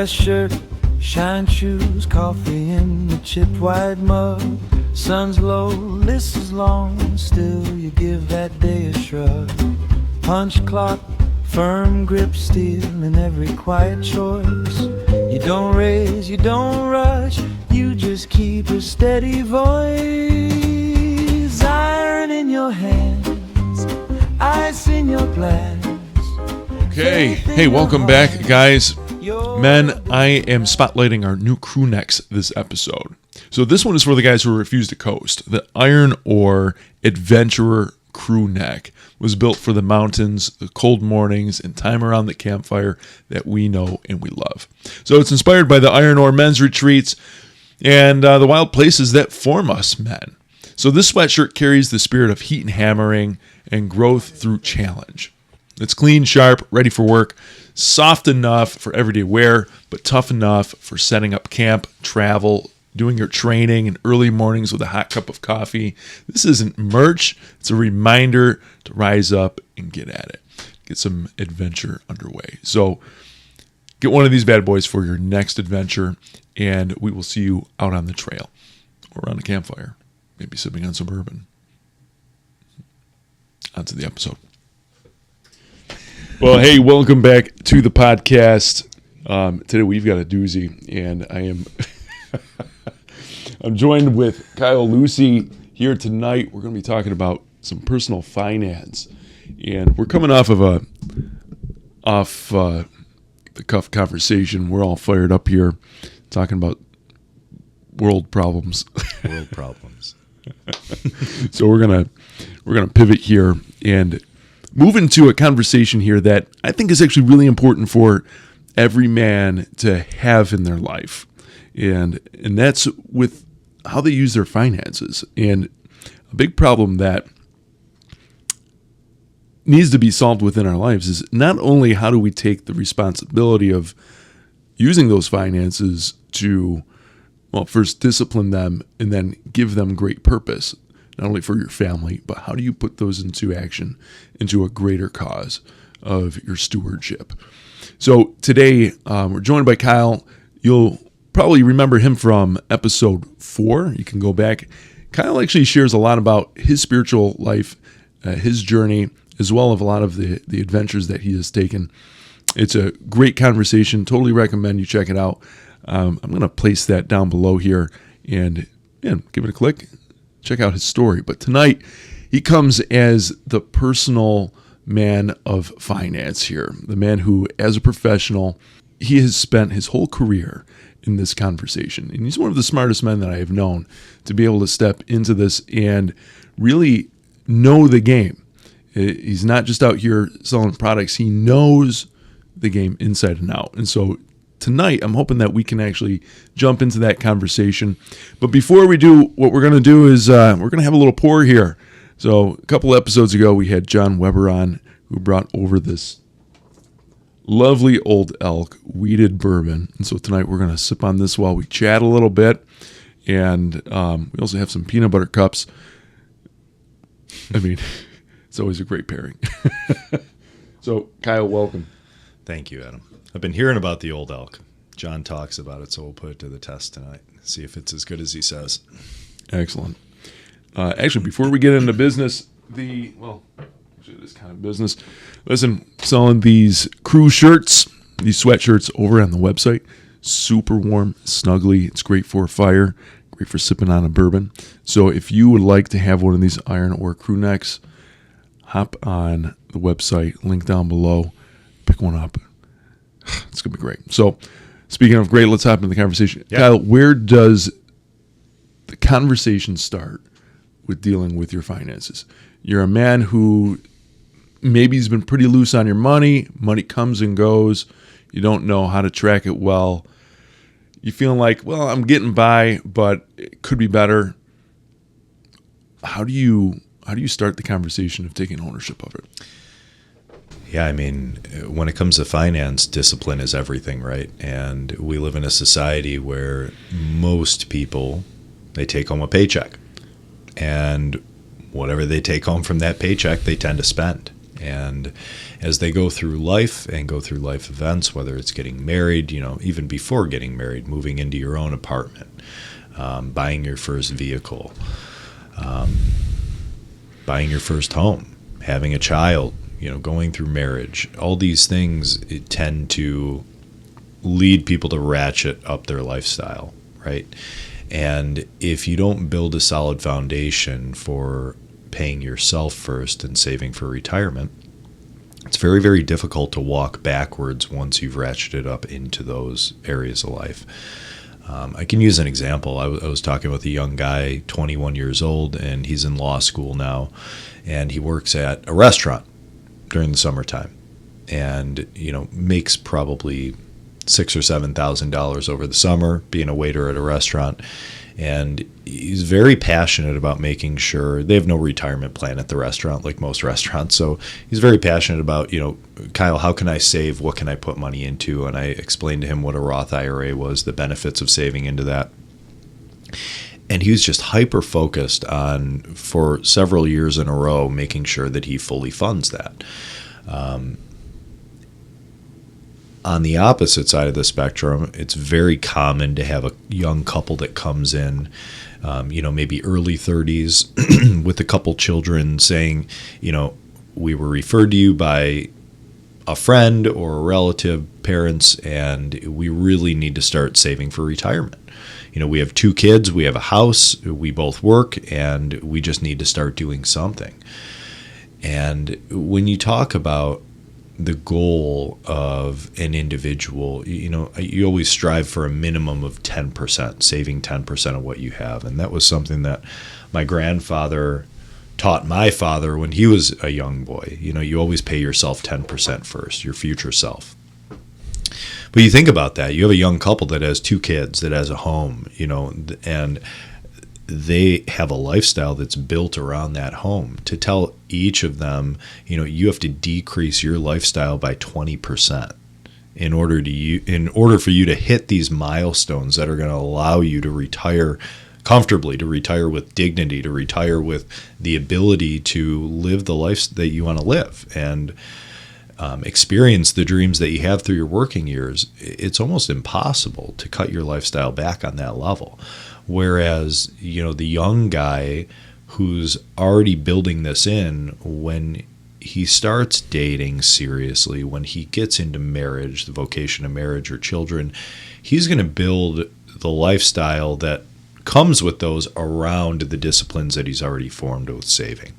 Press shirt, shine shoes, coffee in the chipped white mug. Sun's low, list is long, still you give that day a shrug. Punch clock, firm grip steel in every quiet choice. You don't raise, you don't rush, you just keep a steady voice. Iron in your hands, ice in your glass. Okay, hey, welcome back, guys. Men, I am spotlighting our new crew necks this episode. So this one is for the guys who refuse to coast. The Iron Ore Adventurer crew neck was built for the mountains, the cold mornings, and time around the campfire that we know and we love. So it's inspired by the Iron Ore men's retreats and the wild places that form us men. So this sweatshirt carries the spirit of heat and hammering and growth through challenge. It's clean, sharp, ready for work, soft enough for everyday wear, but tough enough for setting up camp, travel, doing your training, and early mornings with a hot cup of coffee. This isn't merch. It's a reminder to rise up and get at it. Get some adventure underway. So get one of these bad boys for your next adventure, and we will see you out on the trail or around a campfire, maybe sipping on some bourbon. On to the episode. Well, hey, welcome back to the podcast. Today we've got a doozy, and I'm joined with Kyle Lucey here tonight. We're going to be talking about some personal finance, and we're coming off of the cuff conversation. We're all fired up here, talking about world problems. World problems. So we're gonna pivot here and move into a conversation here that I think is actually really important for every man to have in their life. And that's with how they use their finances. And a big problem that needs to be solved within our lives is not only how do we take the responsibility of using those finances to, well, first discipline them and then give them great purpose, not only for your family, but how do you put those into action into a greater cause of your stewardship? So today we're joined by Kyle. You'll probably remember him from episode 4. You can go back. Kyle actually shares a lot about his spiritual life, his journey, as well as a lot of the adventures that he has taken. It's a great conversation. Totally recommend you check it out. I'm going to place that down below here and give it a click. Check out his story. But tonight, he comes as the personal man of finance here, the man who, as a professional, he has spent his whole career in this conversation. And he's one of the smartest men that I have known to be able to step into this and really know the game. He's not just out here selling products. He knows the game inside and out. And so tonight, I'm hoping that we can actually jump into that conversation. But before we do, what we're going to do is we're going to have a little pour here. So a couple episodes ago, we had John Weber on, who brought over this lovely Old Elk weeded bourbon. And so tonight, we're going to sip on this while we chat a little bit. And we also have some peanut butter cups. I mean, it's always a great pairing. So, Kyle, welcome. Thank you, Adam. I've been hearing about the Old Elk. John talks about it, so we'll put it to the test tonight. See if it's as good as he says. Excellent. Actually, before we get into business, this kind of business, listen, selling these crew shirts, these sweatshirts over on the website. Super warm, snuggly. It's great for a fire, great for sipping on a bourbon. So if you would like to have one of these Iron Ore crew necks, hop on the website, link down below, pick one up. It's going to be great. So, speaking of great, let's hop into the conversation. Yeah. Kyle, where does the conversation start with dealing with your finances? You're a man who maybe has been pretty loose on your money. Money comes and goes. You don't know how to track it well. You feeling like, well, I'm getting by, but it could be better. How do you start the conversation of taking ownership of it? Yeah, I mean, when it comes to finance, discipline is everything, right? And we live in a society where most people, they take home a paycheck. And whatever they take home from that paycheck, they tend to spend. And as they go through life and go through life events, whether it's getting married, even before getting married, moving into your own apartment, buying your first vehicle, buying your first home, having a child, going through marriage, all these things tend to lead people to ratchet up their lifestyle, right? And if you don't build a solid foundation for paying yourself first and saving for retirement, it's very, very difficult to walk backwards once you've ratcheted up into those areas of life. I can use an example. I was talking with a young guy, 21 years old, and he's in law school now, and he works at a restaurant during the summertime, and makes probably $6,000 or $7,000 over the summer being a waiter at a restaurant. And he's very passionate about making sure they have no retirement plan at the restaurant like most restaurants. So he's very passionate about, Kyle, how can I save? What can I put money into? And I explained to him what a Roth IRA was, the benefits of saving into that. And he was just hyper focused on, for several years in a row, making sure that he fully funds that. On the opposite side of the spectrum, it's very common to have a young couple that comes in, maybe early 30s with a couple children saying, we were referred to you by a friend or a relative, parents, and we really need to start saving for retirement. We have 2 kids, we have a house, we both work, and we just need to start doing something. And when you talk about the goal of an individual, you always strive for a minimum of 10%, saving 10% of what you have. And that was something that my grandfather taught my father when he was a young boy. You always pay yourself 10% first, your future self. But you think about that. You have a young couple that has 2 kids, that has a home, and they have a lifestyle that's built around that home. To tell each of them, you have to decrease your lifestyle by 20% in order for you to hit these milestones that are going to allow you to retire comfortably, to retire with dignity, to retire with the ability to live the life that you want to live and experience the dreams that you have through your working years. It's almost impossible to cut your lifestyle back on that level. Whereas, the young guy who's already building this in, when he starts dating seriously, when he gets into marriage, the vocation of marriage or children, he's going to build the lifestyle that comes with those around the disciplines that he's already formed with saving.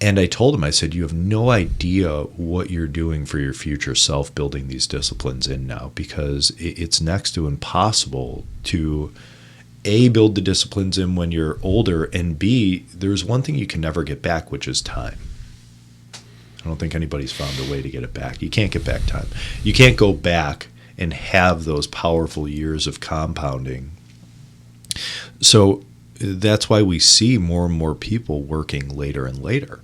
And I told him, I said, you have no idea what you're doing for your future self building these disciplines in now, because it's next to impossible to A, build the disciplines in when you're older, and B, there's one thing you can never get back, which is time. I don't think anybody's found a way to get it back. You can't get back time. You can't go back and have those powerful years of compounding. So that's why we see more and more people working later and later.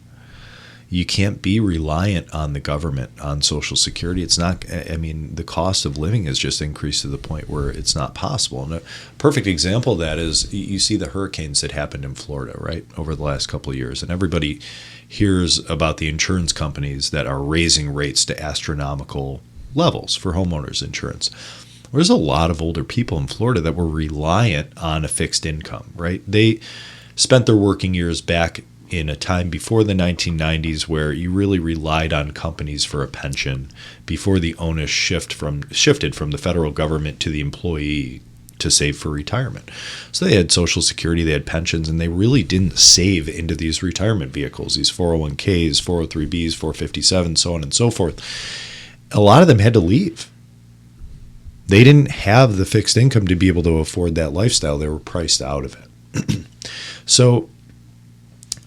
You can't be reliant on the government, on Social Security. It's not, the cost of living has just increased to the point where it's not possible. And a perfect example of that is you see the hurricanes that happened in Florida, right, over the last couple of years. And everybody hears about the insurance companies that are raising rates to astronomical levels for homeowners insurance. There's a lot of older people in Florida that were reliant on a fixed income, right? They spent their working years back in a time before the 1990s where you really relied on companies for a pension, before the onus shifted from the federal government to the employee to save for retirement. So they had Social Security, they had pensions, and they really didn't save into these retirement vehicles, these 401ks, 403bs, 457, so on and so forth. A lot of them had to leave. They didn't have the fixed income to be able to afford that lifestyle. They were priced out of it. So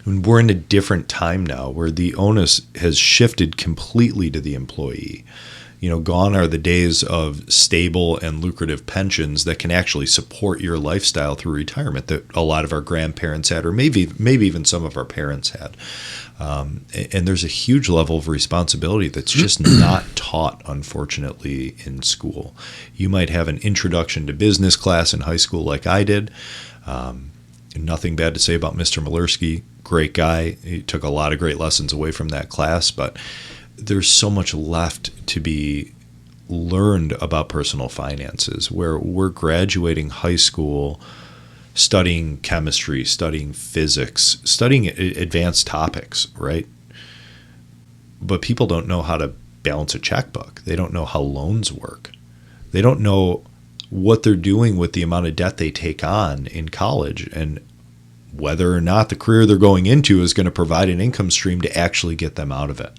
we're in a different time now where the onus has shifted completely to the employee. Gone are the days of stable and lucrative pensions that can actually support your lifestyle through retirement that a lot of our grandparents had, or maybe even some of our parents had. And there's a huge level of responsibility that's just not taught, unfortunately, in school. You might have an introduction to business class in high school like I did, Nothing bad to say about Mr. Malersky. Great guy. He took a lot of great lessons away from that class, but there's so much left to be learned about personal finances, where we're graduating high school studying chemistry, studying physics, studying advanced topics, right? But people don't know how to balance a checkbook. They don't know how loans work. They don't know what they're doing with the amount of debt they take on in college, and whether or not the career they're going into is going to provide an income stream to actually get them out of it.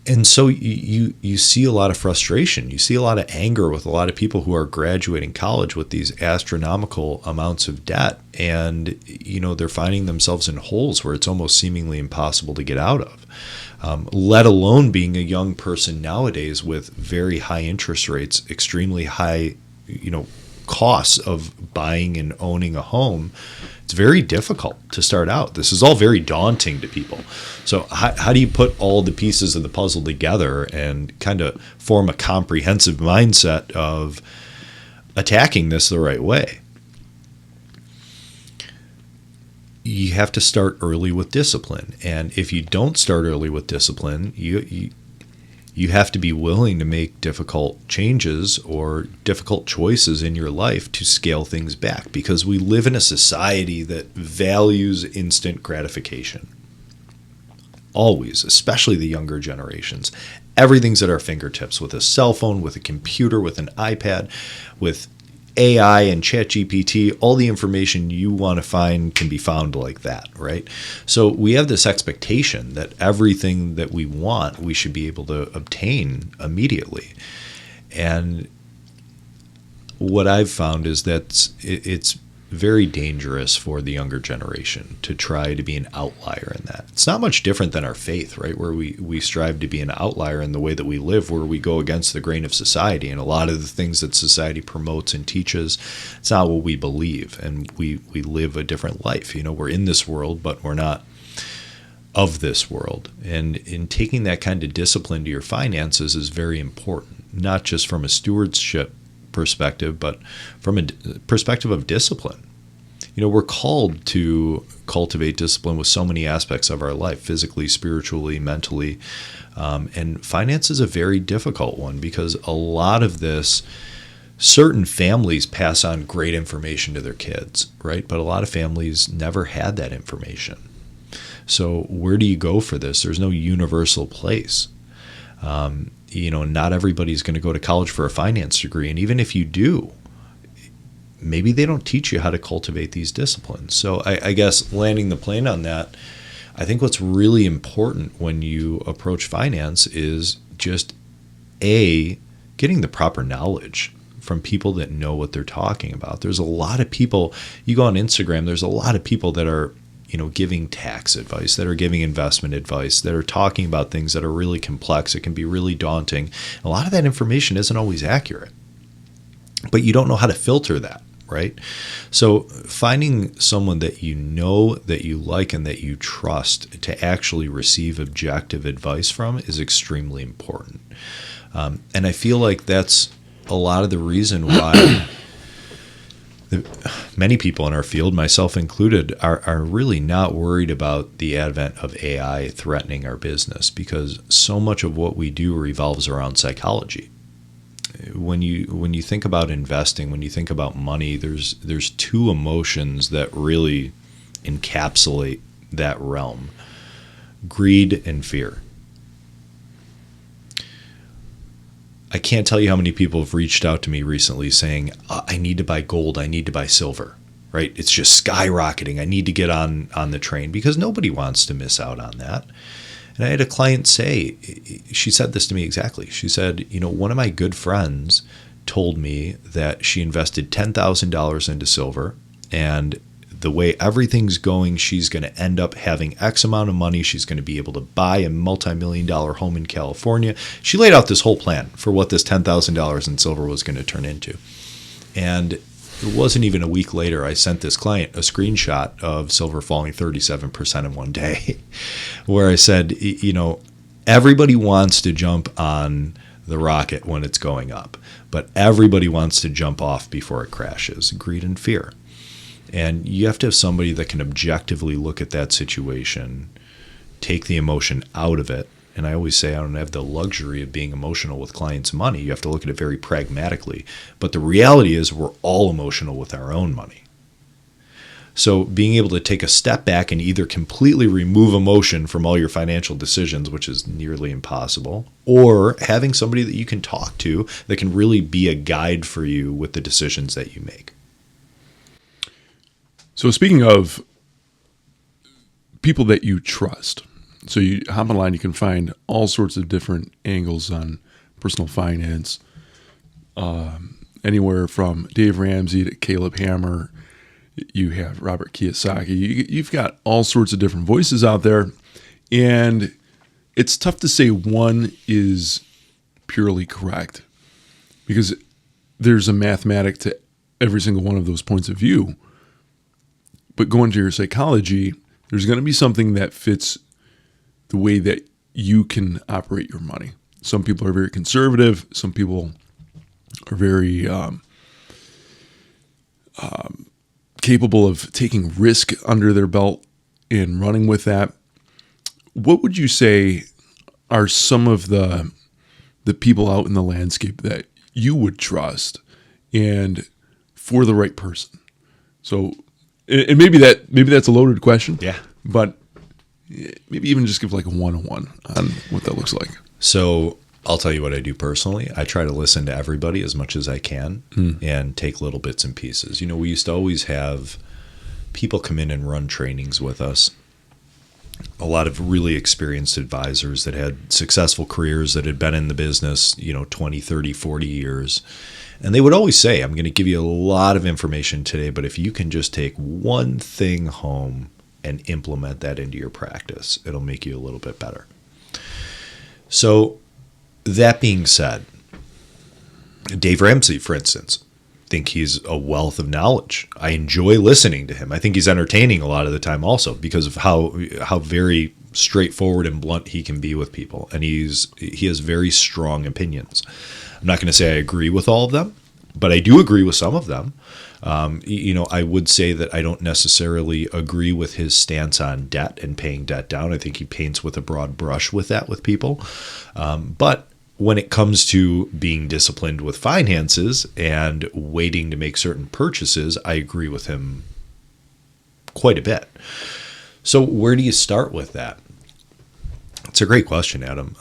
And so you see a lot of frustration. You see a lot of anger with a lot of people who are graduating college with these astronomical amounts of debt. And, they're finding themselves in holes where it's almost seemingly impossible to get out of, let alone being a young person nowadays with very high interest rates, extremely high, costs of buying and owning a home. It's very difficult to start out. This is all very daunting to people. So how do you put all the pieces of the puzzle together and kind of form a comprehensive mindset of attacking this the right way? You have to start early with discipline. And if you don't start early with discipline, you have to be willing to make difficult changes or difficult choices in your life to scale things back, because we live in a society that values instant gratification. Always, especially the younger generations. Everything's at our fingertips with a cell phone, with a computer, with an iPad, with AI and ChatGPT. All the information you want to find can be found like that, right? So we have this expectation that everything that we want, we should be able to obtain immediately. And what I've found is that it's very dangerous for the younger generation to try to be an outlier in that. It's not much different than our faith, right? Where we strive to be an outlier in the way that we live, where we go against the grain of society. And a lot of the things that society promotes and teaches, it's not what we believe. And we live a different life. We're in this world, but we're not of this world. And in taking that kind of discipline to your finances is very important, not just from a stewardship perspective, but from a perspective of discipline. We're called to cultivate discipline with so many aspects of our life, physically, spiritually, mentally. And finance is a very difficult one, because a lot of this, certain families pass on great information to their kids, right? But a lot of families never had that information. So where do you go for this? There's no universal place. Not everybody's going to go to college for a finance degree. And even if you do, maybe they don't teach you how to cultivate these disciplines. So I guess landing the plane on that, I think what's really important when you approach finance is just getting the proper knowledge from people that know what they're talking about. There's a lot of people, you go on Instagram, there's a lot of people that are giving tax advice, that are giving investment advice, that are talking about things that are really complex. It can be really daunting. A lot of that information isn't always accurate, but you don't know how to filter that, right? So finding someone that you know, that you like, and that you trust to actually receive objective advice from is extremely important. And I feel like that's a lot of the reason why many people in our field, myself included, are really not worried about the advent of AI threatening our business, because so much of what we do revolves around psychology. When you think about investing, when you think about money, there's two emotions that really encapsulate that realm: greed and fear. I can't tell you how many people have reached out to me recently saying, I need to buy gold, I need to buy silver, right? It's just skyrocketing. I need to get on the train, because nobody wants to miss out on that. And I had a client say, she said this to me exactly. She said, one of my good friends told me that she invested $10,000 into silver, and the way everything's going, she's going to end up having X amount of money. She's going to be able to buy a multi-million-dollar home in California. She laid out this whole plan for what this $10,000 in silver was going to turn into. And it wasn't even a week later, I sent this client a screenshot of silver falling 37% in one day, where I said, everybody wants to jump on the rocket when it's going up, but everybody wants to jump off before it crashes. Greed and fear. And you have to have somebody that can objectively look at that situation, take the emotion out of it. And I always say I don't have the luxury of being emotional with clients' money. You have to look at it very pragmatically. But the reality is we're all emotional with our own money. So being able to take a step back and either completely remove emotion from all your financial decisions, which is nearly impossible, or having somebody that you can talk to that can really be a guide for you with the decisions that you make. So speaking of people that you trust, so you hop online, you can find all sorts of different angles on personal finance, anywhere from Dave Ramsey to Caleb Hammer. You have Robert Kiyosaki. You've got all sorts of different voices out there, and it's tough to say one is purely correct because there's a mathematic to every single one of those points of view. But going to your psychology, there's going to be something that fits the way that you can operate your money. Some people are very conservative. Some people are very capable of taking risk under their belt and running with that. What would you say are some of the people out in the landscape that you would trust and for the right person? So, and maybe that's a loaded question. Yeah. But maybe even just give like a 101 on what that looks like. So I'll tell you what I do personally. I try to listen to everybody as much as I can and take little bits and pieces. You know, we used to always have people come in and run trainings with us. A lot of really experienced advisors that had successful careers, that had been in the business, 20, 30, 40 years. And they would always say, I'm going to give you a lot of information today, but if you can just take one thing home and implement that into your practice, it'll make you a little bit better. So that being said, Dave Ramsey, for instance, I think he's a wealth of knowledge. I enjoy listening to him. I think he's entertaining a lot of the time also because of how very straightforward and blunt he can be with people. And he has very strong opinions. I'm not going to say I agree with all of them, but I do agree with some of them. I would say that I don't necessarily agree with his stance on debt and paying debt down. I think he paints with a broad brush with that with people. But when it comes to being disciplined with finances and waiting to make certain purchases, I agree with him quite a bit. So where do you start with that? It's a great question, Adam.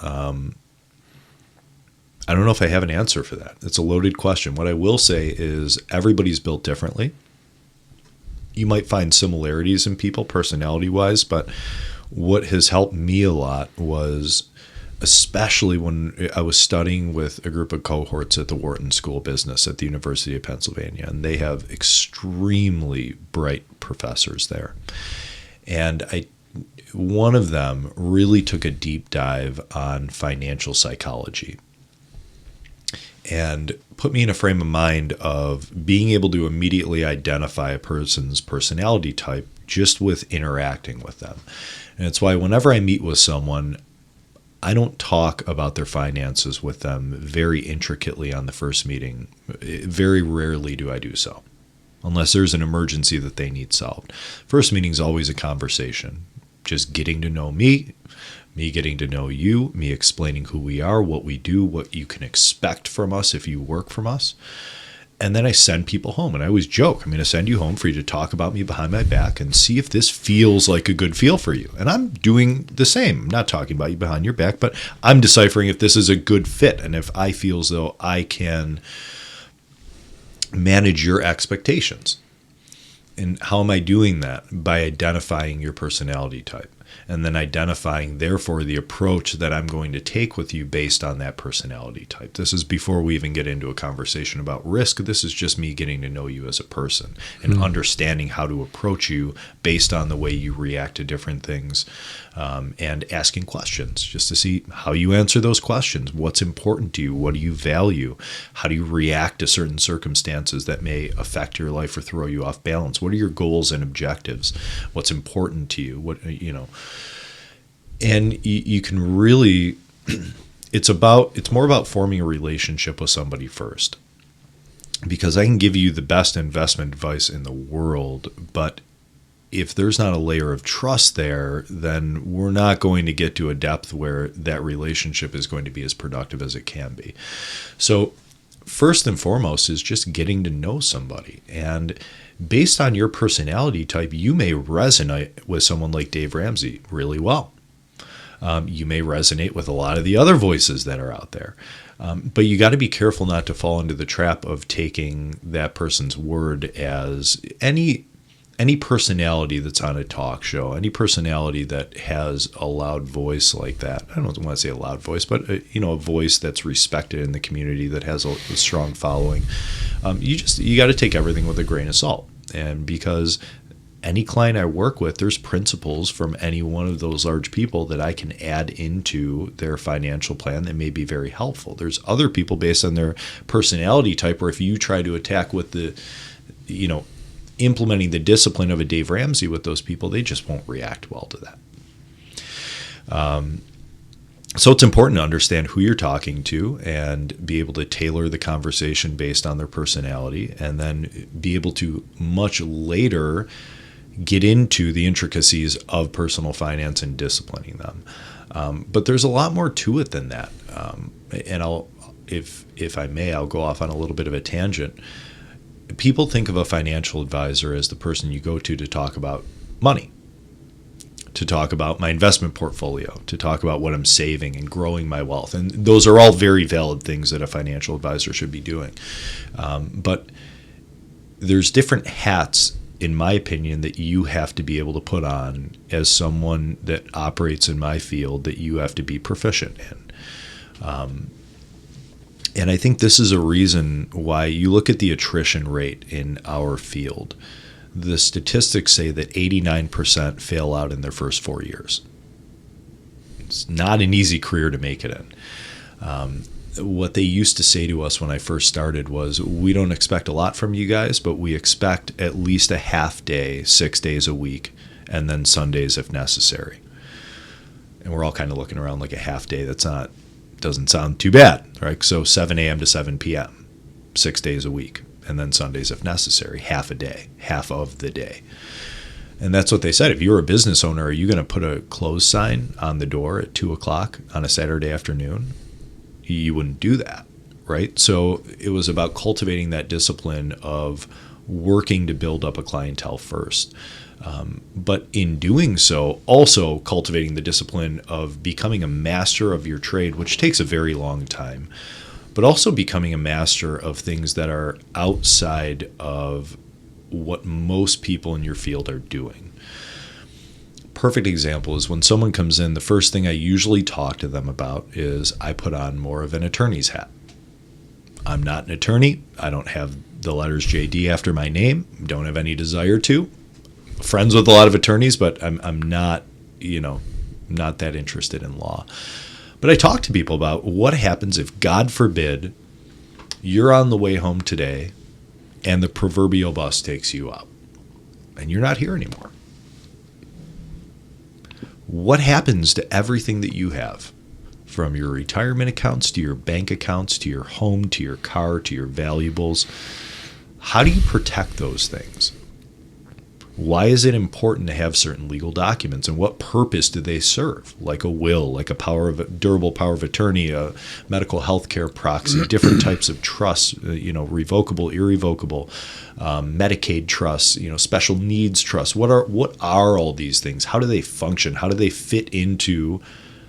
I don't know if I have an answer for that. It's a loaded question. What I will say is everybody's built differently. You might find similarities in people personality-wise, but what has helped me a lot was, especially when I was studying with a group of cohorts at the Wharton School of Business at the University of Pennsylvania, and they have extremely bright professors there. And one of them really took a deep dive on financial psychology and put me in a frame of mind of being able to immediately identify a person's personality type just with interacting with them. And it's why whenever I meet with someone, I don't talk about their finances with them very intricately on the first meeting. Very rarely do I do so, unless there's an emergency that they need solved. First meeting is always a conversation, just getting to know me getting to know you, me explaining who we are, what we do, what you can expect from us if you work from us. And then I send people home. And I always joke, I'm going to send you home for you to talk about me behind my back and see if this feels like a good feel for you. And I'm doing the same. I'm not talking about you behind your back, but I'm deciphering if this is a good fit and if I feel as though I can manage your expectations. And how am I doing that? By identifying your personality type. And then identifying, therefore, the approach that I'm going to take with you based on that personality type. This is before we even get into a conversation about risk. This is just me getting to know you as a person and understanding how to approach you based on the way you react to different things, and asking questions just to see how you answer those questions. What's important to you? What do you value? How do you react to certain circumstances that may affect your life or throw you off balance? What are your goals and objectives? What's important to you? And you can really, it's more about forming a relationship with somebody first. because I can give you the best investment advice in the world, but if there's not a layer of trust there, then we're not going to get to a depth where that relationship is going to be as productive as it can be. So first and foremost is just getting to know somebody. And based on your personality type, you may resonate with someone like Dave Ramsey really well. You may resonate with a lot of the other voices that are out there. But you got to be careful not to fall into the trap of taking that person's word as any personality that's on a talk show, any personality that has a loud voice like that. I don't want to say a loud voice, but a voice that's respected in the community, that has a strong following. You got to take everything with a grain of salt. And because any client I work with, there's principles from any one of those large people that I can add into their financial plan that may be very helpful. There's other people based on their personality type, where if you try to attack with the, implementing the discipline of a Dave Ramsey with those people, they just won't react well to that. So it's important to understand who you're talking to and be able to tailor the conversation based on their personality, and then be able to much later get into the intricacies of personal finance and disciplining them. But there's a lot more to it than that. And if I may, I'll go off on a little bit of a tangent. People think of a financial advisor as the person you go to talk about money, to talk about my investment portfolio, to talk about what I'm saving and growing my wealth. And those are all very valid things that a financial advisor should be doing. But there's different hats, in my opinion, that you have to be able to put on as someone that operates in my field, that you have to be proficient in. And I think this is a reason why you look at the attrition rate in our field. The statistics say that 89% fail out in their first 4 years. It's not an easy career to make it in. What they used to say to us when I first started was, we don't expect a lot from you guys, but we expect at least a half day, 6 days a week, and then Sundays if necessary. And we're all kind of looking around like a half day. Doesn't sound too bad, right? So 7 a.m. to 7 p.m., 6 days a week, and then Sundays if necessary, half a day, half of the day. And that's what they said. If you're a business owner, are you going to put a close sign on the door at 2 o'clock on a Saturday afternoon? You wouldn't do that, right? So it was about cultivating that discipline of working to build up a clientele first. But in doing so, also cultivating the discipline of becoming a master of your trade, which takes a very long time, but also becoming a master of things that are outside of what most people in your field are doing. Perfect example is when someone comes in, the first thing I usually talk to them about is I put on more of an attorney's hat. I'm not an attorney. I don't have the letters JD after my name. Don't have any desire to. Friends with a lot of attorneys, but I'm not, not that interested in law. But I talk to people about what happens if, God forbid, you're on the way home today and the proverbial bus takes you out and you're not here anymore. What happens to everything that you have, from your retirement accounts to your bank accounts to your home to your car to your valuables? How do you protect those things? Why is it important to have certain legal documents, and what purpose do they serve? Like a will, like a durable power of attorney, a medical health care proxy, different types of trusts, revocable, irrevocable, Medicaid trusts, special needs trusts. What are all these things? How do they function? How do they fit into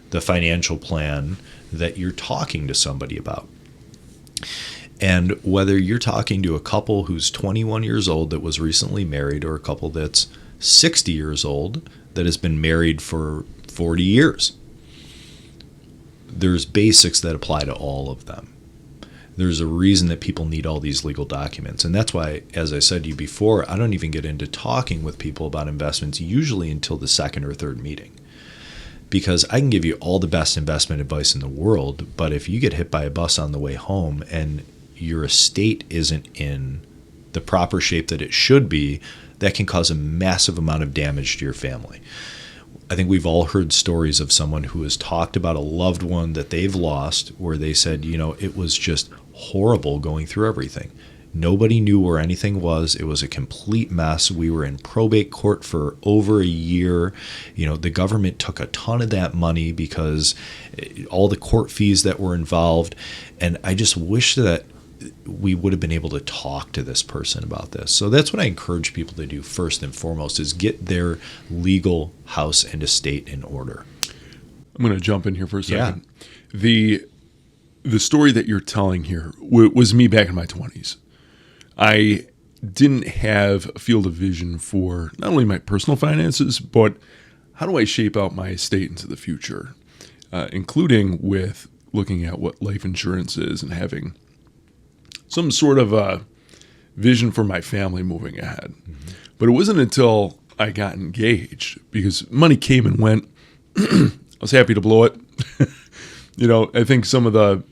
the financial plan that you're talking to somebody about? And whether you're talking to a couple who's 21 years old that was recently married, or a couple that's 60 years old that has been married for 40 years, there's basics that apply to all of them. There's a reason that people need all these legal documents. And that's why, as I said to you before, I don't even get into talking with people about investments usually until the second or third meeting. Because I can give you all the best investment advice in the world, but if you get hit by a bus on the way home and your estate isn't in the proper shape that it should be, that can cause a massive amount of damage to your family. I think we've all heard stories of someone who has talked about a loved one that they've lost, where they said, it was just horrible going through everything. Nobody knew where anything was. It was a complete mess. We were in probate court for over a year. The government took a ton of that money because all the court fees that were involved. And I just wish that we would have been able to talk to this person about this. So that's what I encourage people to do first and foremost, is get their legal house and estate in order. I'm going to jump in here for a second. Yeah. The story that you're telling here was me back in my 20s. I didn't have a field of vision for not only my personal finances, but how do I shape out my estate into the future, including with looking at what life insurance is and having some sort of a vision for my family moving ahead. Mm-hmm. But it wasn't until I got engaged, because money came and went. I was happy to blow it. I think some of the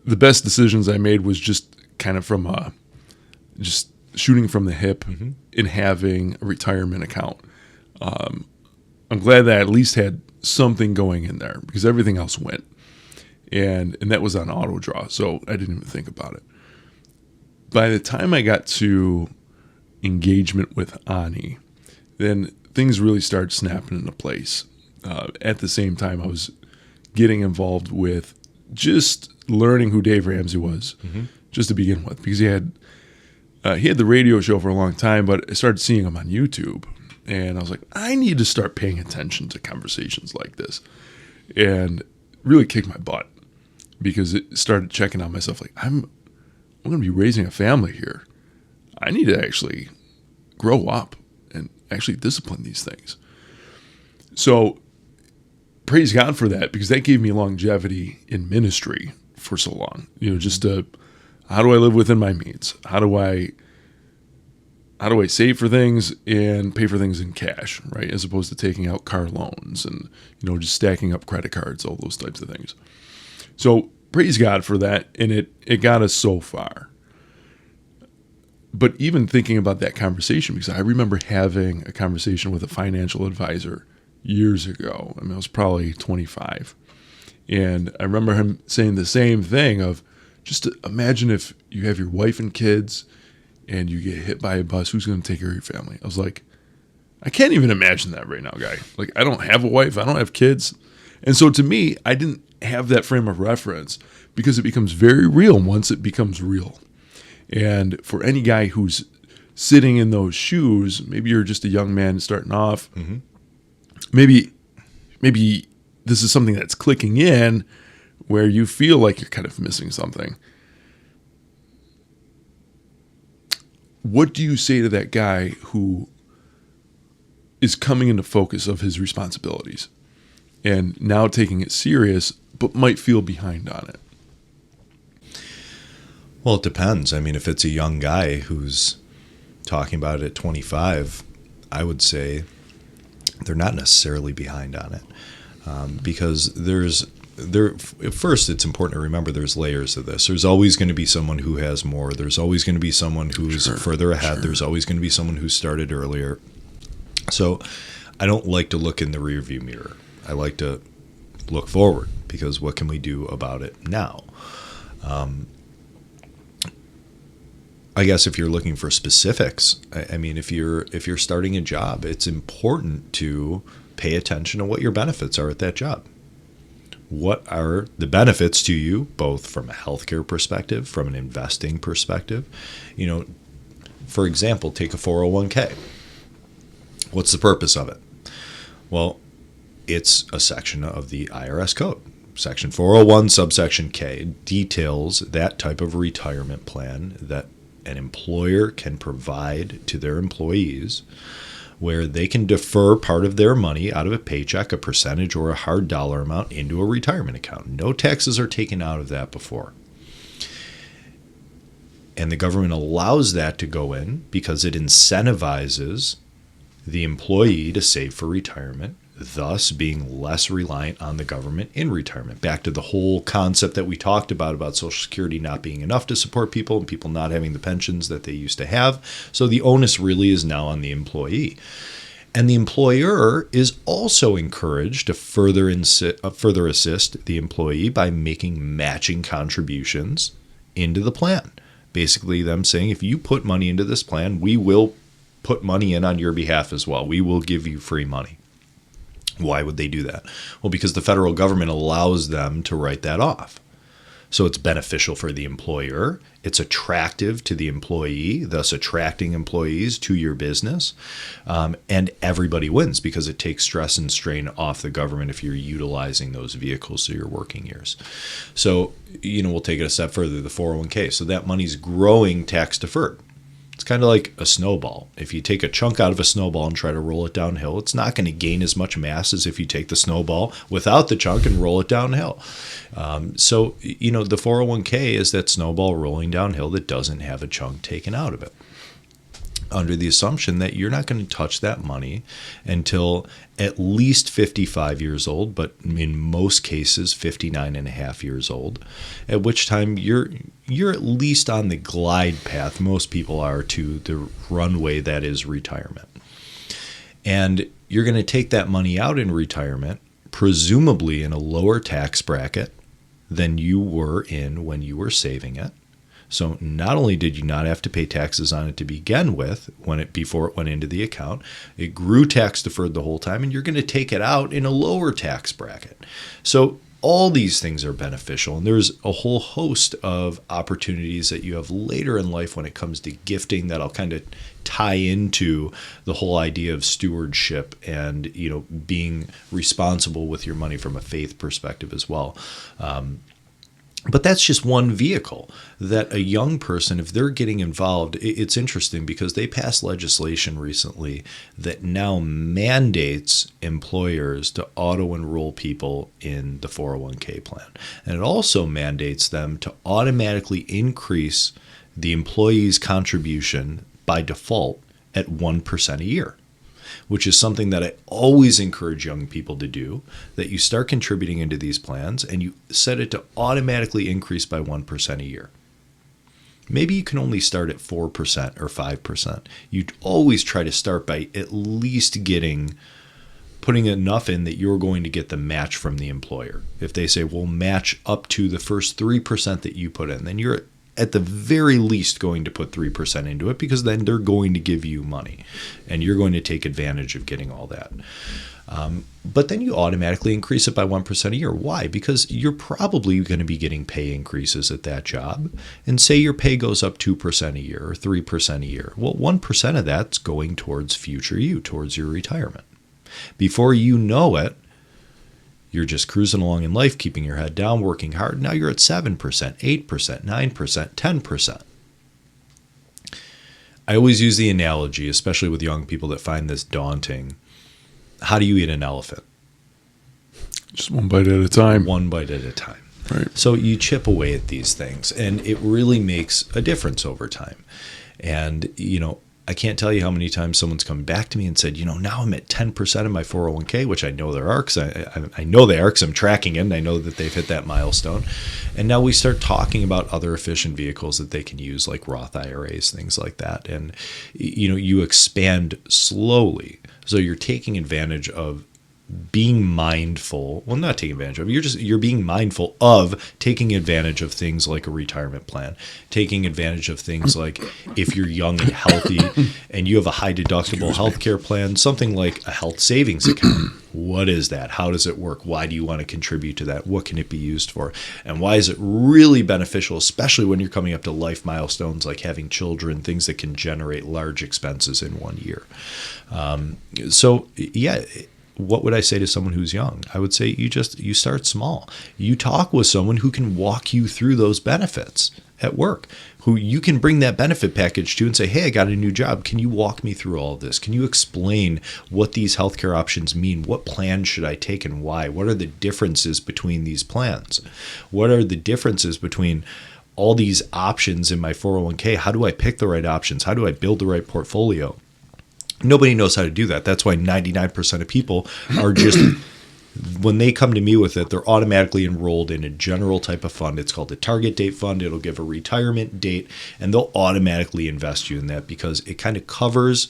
best decisions I made was just kind of from just shooting from the hip mm-hmm. in having a retirement account. I'm glad that I at least had something going in there, because everything else went. And that was on auto draw, so I didn't even think about it. By the time I got to engagement with Ani, then things really started snapping into place. At the same time, I was getting involved with just learning who Dave Ramsey was, mm-hmm. just to begin with, because he had the radio show for a long time, but I started seeing him on YouTube, and I was like, I need to start paying attention to conversations like this, and really kicked my butt, because it started checking on myself, like, I'm going to be raising a family here. I need to actually grow up and actually discipline these things. So praise God for that, because that gave me longevity in ministry for so long. Just how do I live within my means? How do I save for things and pay for things in cash, right? As opposed to taking out car loans and, just stacking up credit cards, all those types of things. So praise God for that. And it got us so far. But even thinking about that conversation, because I remember having a conversation with a financial advisor years ago. I was probably 25. And I remember him saying the same thing of, just imagine if you have your wife and kids and you get hit by a bus, who's going to take care of your family? I was like, I can't even imagine that right now, guy. Like, I don't have a wife. I don't have kids. And so to me, I didn't have that frame of reference, because it becomes very real once it becomes real. And for any guy who's sitting in those shoes, maybe you're just a young man starting off, mm-hmm. maybe this is something that's clicking in where you feel like you're kind of missing something. What do you say to that guy who is coming into focus of his responsibilities and now taking it serious, but might feel behind on it? Well, it depends. If it's a young guy who's talking about it at 25, I would say they're not necessarily behind on it, because first, it's important to remember there's layers of this. There's always going to be someone who has more. There's always going to be someone who's further ahead. Sure. There's always going to be someone who started earlier. So I don't like to look in the rearview mirror. I like to look forward, because what can we do about it now? I guess if you're looking for specifics, if you're starting a job, it's important to pay attention to what your benefits are at that job. What are the benefits to you, both from a healthcare perspective, from an investing perspective? For example, take a 401k. What's the purpose of it? Well, it's a section of the IRS code. Section 401, subsection K, details that type of retirement plan that an employer can provide to their employees, where they can defer part of their money out of a paycheck, a percentage, or a hard dollar amount into a retirement account. No taxes are taken out of that before. And the government allows that to go in because it incentivizes the employee to save for retirement, thus being less reliant on the government in retirement. Back to the whole concept that we talked about Social Security not being enough to support people and people not having the pensions that they used to have. So the onus really is now on the employee. And the employer is also encouraged to further assist the employee by making matching contributions into the plan. basically them saying, if you put money into this plan, we will put money in on your behalf as well. We will give you free money. Why would they do that? Well, because the federal government allows them to write that off. So it's beneficial for the employer. It's attractive to the employee, thus attracting employees to your business. And everybody wins because it takes stress and strain off the government if you're utilizing those vehicles through your working years. So, we'll take it a step further, the 401k. So that money's growing tax deferred. It's kind of like a snowball. If you take a chunk out of a snowball and try to roll it downhill, it's not going to gain as much mass as if you take the snowball without the chunk and roll it downhill. So, the 401k is that snowball rolling downhill that doesn't have a chunk taken out of it, under the assumption that you're not going to touch that money until at least 55 years old, but in most cases 59 and a half years old, at which time you're at least on the glide path, most people are, to the runway that is retirement. And you're going to take that money out in retirement, presumably in a lower tax bracket than you were in when you were saving it. So not only did you not have to pay taxes on it to begin with before it went into the account, it grew tax deferred the whole time, and you're going to take it out in a lower tax bracket. So all these things are beneficial, and there's a whole host of opportunities that you have later in life when it comes to gifting that'll kind of tie into the whole idea of stewardship and being responsible with your money from a faith perspective as well. But that's just one vehicle that a young person, if they're getting involved, it's interesting because they passed legislation recently that now mandates employers to auto-enroll people in the 401k plan. And it also mandates them to automatically increase the employee's contribution by default at 1% a year, which is something that I always encourage young people to do, that you start contributing into these plans and you set it to automatically increase by 1% a year. Maybe you can only start at 4% or 5%. You always try to start by at least putting enough in that you're going to get the match from the employer. If they say, we'll match up to the first 3% that you put in, then you're at the very least going to put 3% into it, because then they're going to give you money and you're going to take advantage of getting all that. But then you automatically increase it by 1% a year. Why? Because you're probably going to be getting pay increases at that job. And say your pay goes up 2% a year or 3% a year. Well, 1% of that's going towards future you, towards your retirement. Before you know it, you're just cruising along in life, keeping your head down, working hard. Now you're at 7%, 8%, 9%, 10%. I always use the analogy, especially with young people that find this daunting. How do you eat an elephant? Just one bite at a time. One bite at a time. Right. So you chip away at these things, and it really makes a difference over time. And, I can't tell you how many times someone's come back to me and said, now I'm at 10% of my 401k, which I know there are, because I know they are, because I'm tracking it, and I know that they've hit that milestone. And now we start talking about other efficient vehicles that they can use, like Roth IRAs, things like that. And, you expand slowly. So you're taking advantage of being mindful, well, not taking advantage of, you're being mindful of taking advantage of things like a retirement plan, taking advantage of things like if you're young and healthy and you have a high deductible healthcare plan, something like a health savings account. What is that? How does it work? Why do you want to contribute to that? What can it be used for? And why is it really beneficial, especially when you're coming up to life milestones like having children, things that can generate large expenses in 1 year? What would I say to someone who's young? I would say you start small. You talk with someone who can walk you through those benefits at work, who you can bring that benefit package to and say, hey, I got a new job. Can you walk me through all of this? Can you explain what these healthcare options mean? What plan should I take and why? What are the differences between these plans? What are the differences between all these options in my 401k? How do I pick the right options? How do I build the right portfolio? Nobody knows how to do that. That's why 99% of people are just, when they come to me with it, they're automatically enrolled in a general type of fund. It's called a target date fund. It'll give a retirement date, and they'll automatically invest you in that because it kind of covers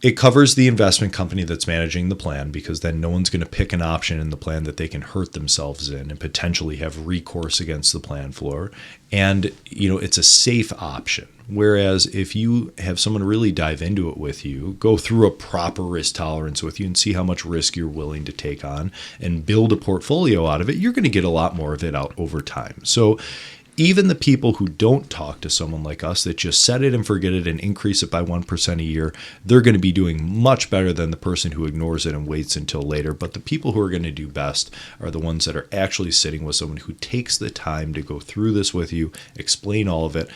It covers the investment company that's managing the plan, because then no one's going to pick an option in the plan that they can hurt themselves in and potentially have recourse against the plan floor. And, it's a safe option. Whereas if you have someone really dive into it with you, go through a proper risk tolerance with you and see how much risk you're willing to take on and build a portfolio out of it, you're going to get a lot more of it out over time. So even the people who don't talk to someone like us, that just set it and forget it and increase it by 1% a year, they're going to be doing much better than the person who ignores it and waits until later. But the people who are going to do best are the ones that are actually sitting with someone who takes the time to go through this with you, explain all of it,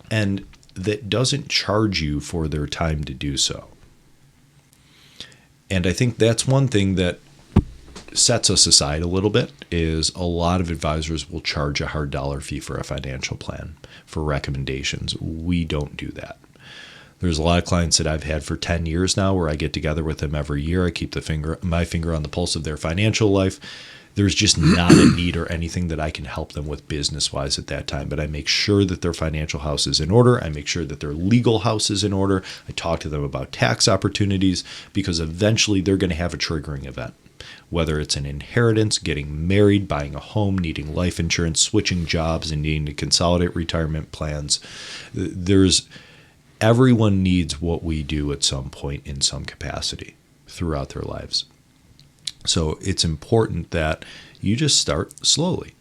and that doesn't charge you for their time to do so. And I think that's one thing that sets us aside a little bit, is a lot of advisors will charge a hard dollar fee for a financial plan, for recommendations. We don't do that. There's a lot of clients that I've had for 10 years now where I get together with them every year. I keep my finger on the pulse of their financial life. There's just not a need or anything that I can help them with business-wise at that time. But I make sure that their financial house is in order. I make sure that their legal house is in order. I talk to them about tax opportunities, because eventually they're going to have a triggering event. Whether it's an inheritance, getting married, buying a home, needing life insurance, switching jobs, and needing to consolidate retirement plans. Everyone needs what we do at some point in some capacity throughout their lives. So it's important that you just start slowly.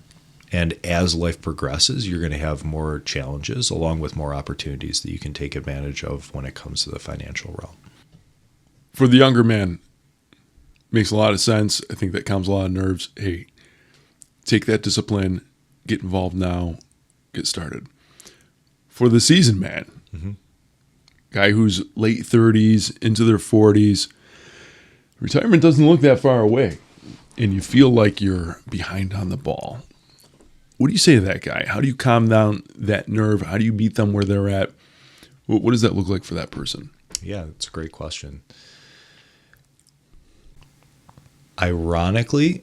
And as life progresses, you're going to have more challenges along with more opportunities that you can take advantage of when it comes to the financial realm. For the younger man, makes a lot of sense. I think that calms a lot of nerves. Hey, take that discipline, get involved now, get started. For the seasoned man, guy who's late 30s, into their 40s, retirement doesn't look that far away, and you feel like you're behind on the ball. What do you say to that guy? How do you calm down that nerve? How do you meet them where they're at? What does that look like for that person? Yeah, that's a great question. Ironically,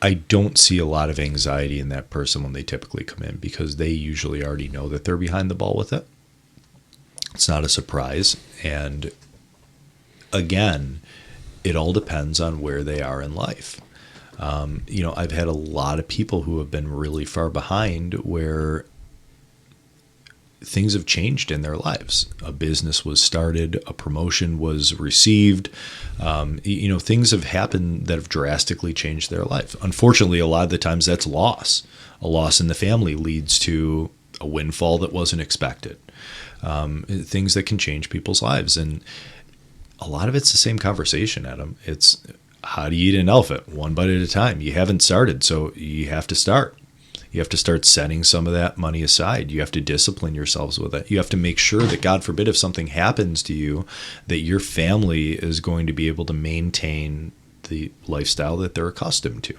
I don't see a lot of anxiety in that person when they typically come in, because they usually already know that they're behind the ball with it. It's not a surprise. And again, it all depends on where they are in life. I've had a lot of people who have been really far behind where things have changed in their lives. A business was started, a promotion was received. Things have happened that have drastically changed their life. Unfortunately, a lot of the times that's loss. A loss in the family leads to a windfall that wasn't expected. Things that can change people's lives. And a lot of it's the same conversation, Adam. It's, how do you eat an elephant? One bite at a time. You haven't started, so you have to start. You have to start setting some of that money aside. You have to discipline yourselves with it. You have to make sure that, God forbid, if something happens to you, that your family is going to be able to maintain the lifestyle that they're accustomed to.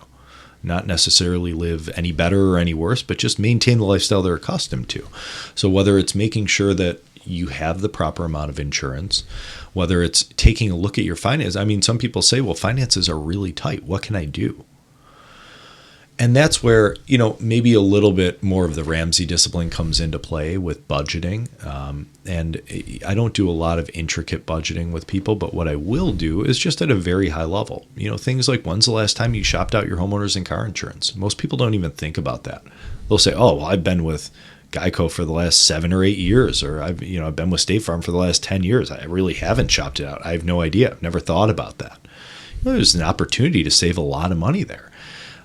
Not necessarily live any better or any worse, but just maintain the lifestyle they're accustomed to. So whether it's making sure that you have the proper amount of insurance, whether it's taking a look at your finances. I mean, some people say, well, finances are really tight. What can I do? And that's where, maybe a little bit more of the Ramsey discipline comes into play with budgeting. And I don't do a lot of intricate budgeting with people, but what I will do is just at a very high level. Things like, when's the last time you shopped out your homeowners and car insurance? Most people don't even think about that. They'll say, oh, well, I've been with Geico for the last 7 or 8 years, or I've been with State Farm for the last 10 years. I really haven't shopped it out. I have no idea. I've never thought about that. There's an opportunity to save a lot of money there.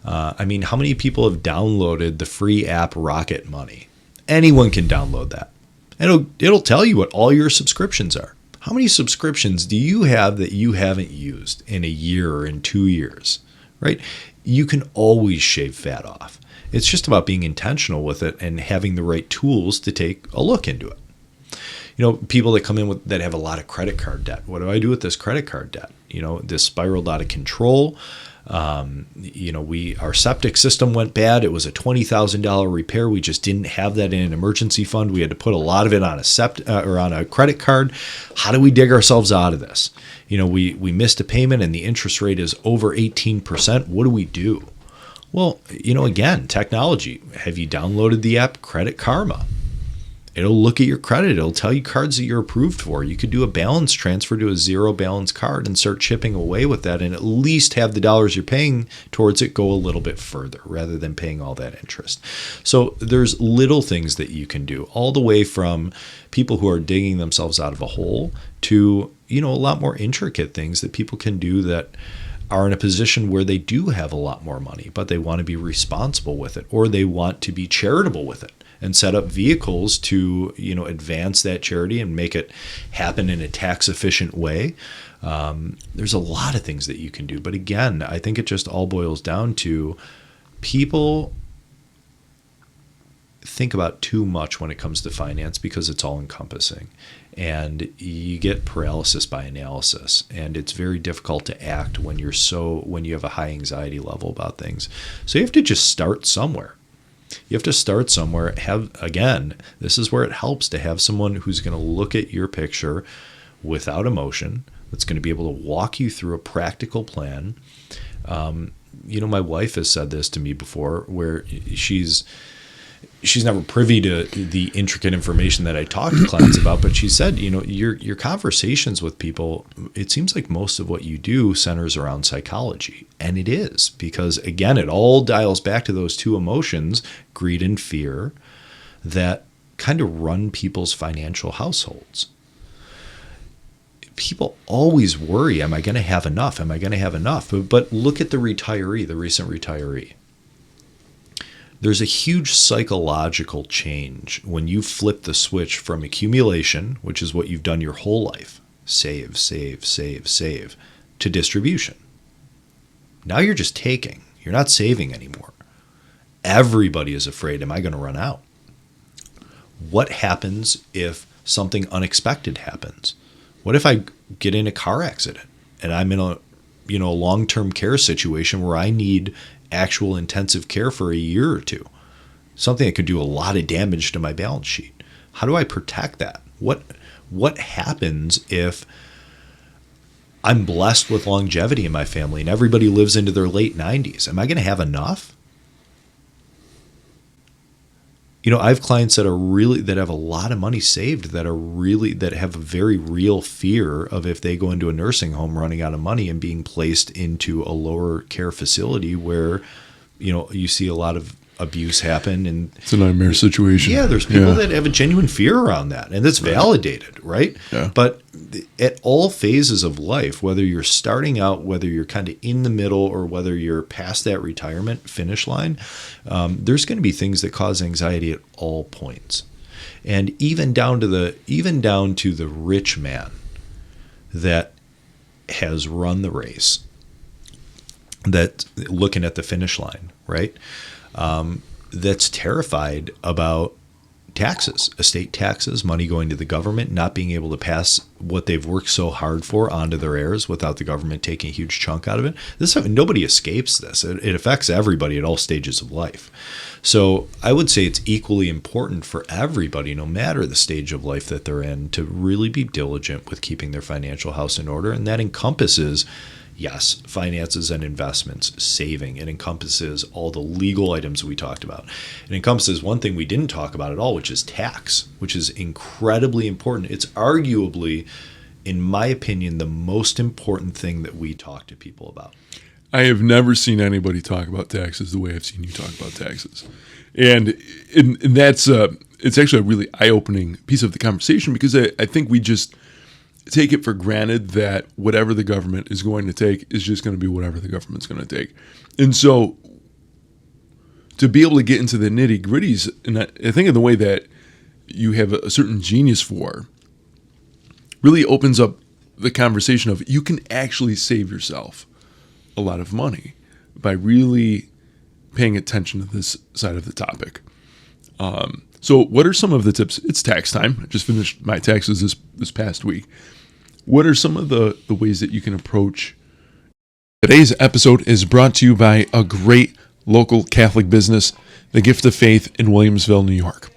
How many people have downloaded the free app Rocket Money? Anyone can download that. And it'll tell you what all your subscriptions are. How many subscriptions do you have that you haven't used in a year or in 2 years, right? You can always shave fat off. It's just about being intentional with it and having the right tools to take a look into it. People that come in that have a lot of credit card debt. What do I do with this credit card debt? This spiraled out of control. Our septic system went bad. It was a $20,000 repair. We just didn't have that in an emergency fund. We had to put a lot of it on on a credit card. How do we dig ourselves out of this? We missed a payment and the interest rate is over 18%. What do we do? Well, again, technology. Have you downloaded the app Credit Karma? It'll look at your credit. It'll tell you cards that you're approved for. You could do a balance transfer to a zero balance card and start chipping away with that, and at least have the dollars you're paying towards it go a little bit further rather than paying all that interest. So there's little things that you can do, all the way from people who are digging themselves out of a hole to, a lot more intricate things that people can do that are in a position where they do have a lot more money, but they want to be responsible with it, or they want to be charitable with it and set up vehicles to, advance that charity and make it happen in a tax efficient way. There's a lot of things that you can do. But again, I think it just all boils down to people think about too much when it comes to finance because it's all encompassing. And you get paralysis by analysis, and it's very difficult to act when you have a high anxiety level about things. So you have to just start somewhere. You have to start somewhere. This is where it helps to have someone who's going to look at your picture without emotion, that's going to be able to walk you through a practical plan. My wife has said this to me before, where she's never privy to the intricate information that I talk to clients about, but she said, your conversations with people, it seems like most of what you do centers around psychology. And it is, because again, it all dials back to those two emotions, greed and fear, that kind of run people's financial households. People always worry, am I going to have enough? Am I going to have enough? But look at the recent retiree. There's a huge psychological change when you flip the switch from accumulation, which is what you've done your whole life, save, to distribution. Now you're just taking. You're not saving anymore. Everybody is afraid, am I going to run out? What happens if something unexpected happens? What if I get in a car accident and I'm in a long-term care situation where I need actual intensive care for a year or two, something that could do a lot of damage to my balance sheet? How do I protect that? What happens if I'm blessed with longevity in my family and everybody lives into their late 90s? Am I going to have enough? I have clients that have a lot of money saved that have a very real fear of, if they go into a nursing home, running out of money and being placed into a lower care facility where, you see a lot of abuse happen, and it's a nightmare situation. Yeah, there's people that have a genuine fear around that, and that's validated, right? Yeah. But at all phases of life, whether you're starting out, whether you're kind of in the middle, or whether you're past that retirement finish line, there's going to be things that cause anxiety at all points, and even down to the rich man that has run the race, that looking at the finish line, right? That's terrified about taxes, estate taxes, money going to the government, not being able to pass what they've worked so hard for onto their heirs without the government taking a huge chunk out of it. Nobody escapes this. It affects everybody at all stages of life. So I would say it's equally important for everybody, no matter the stage of life that they're in, to really be diligent with keeping their financial house in order. And that encompasses, yes, finances and investments, saving. It encompasses all the legal items we talked about. It encompasses one thing we didn't talk about at all, which is tax, which is incredibly important. It's arguably, in my opinion, the most important thing that we talk to people about. I have never seen anybody talk about taxes the way I've seen you talk about taxes. And that's it's actually a really eye-opening piece of the conversation, because I think we just take it for granted that whatever the government is going to take is just going to be whatever the government's going to take. And so to be able to get into the nitty-gritties, and I think in the way that you have a certain genius for, really opens up the conversation of, you can actually save yourself a lot of money by really paying attention to this side of the topic. So what are some of the tips? It's tax time. I just finished my taxes this past week. What are some of the ways that you can approach? Today's episode is brought to you by a great local Catholic business, The Gift of Faith in Williamsville, New York.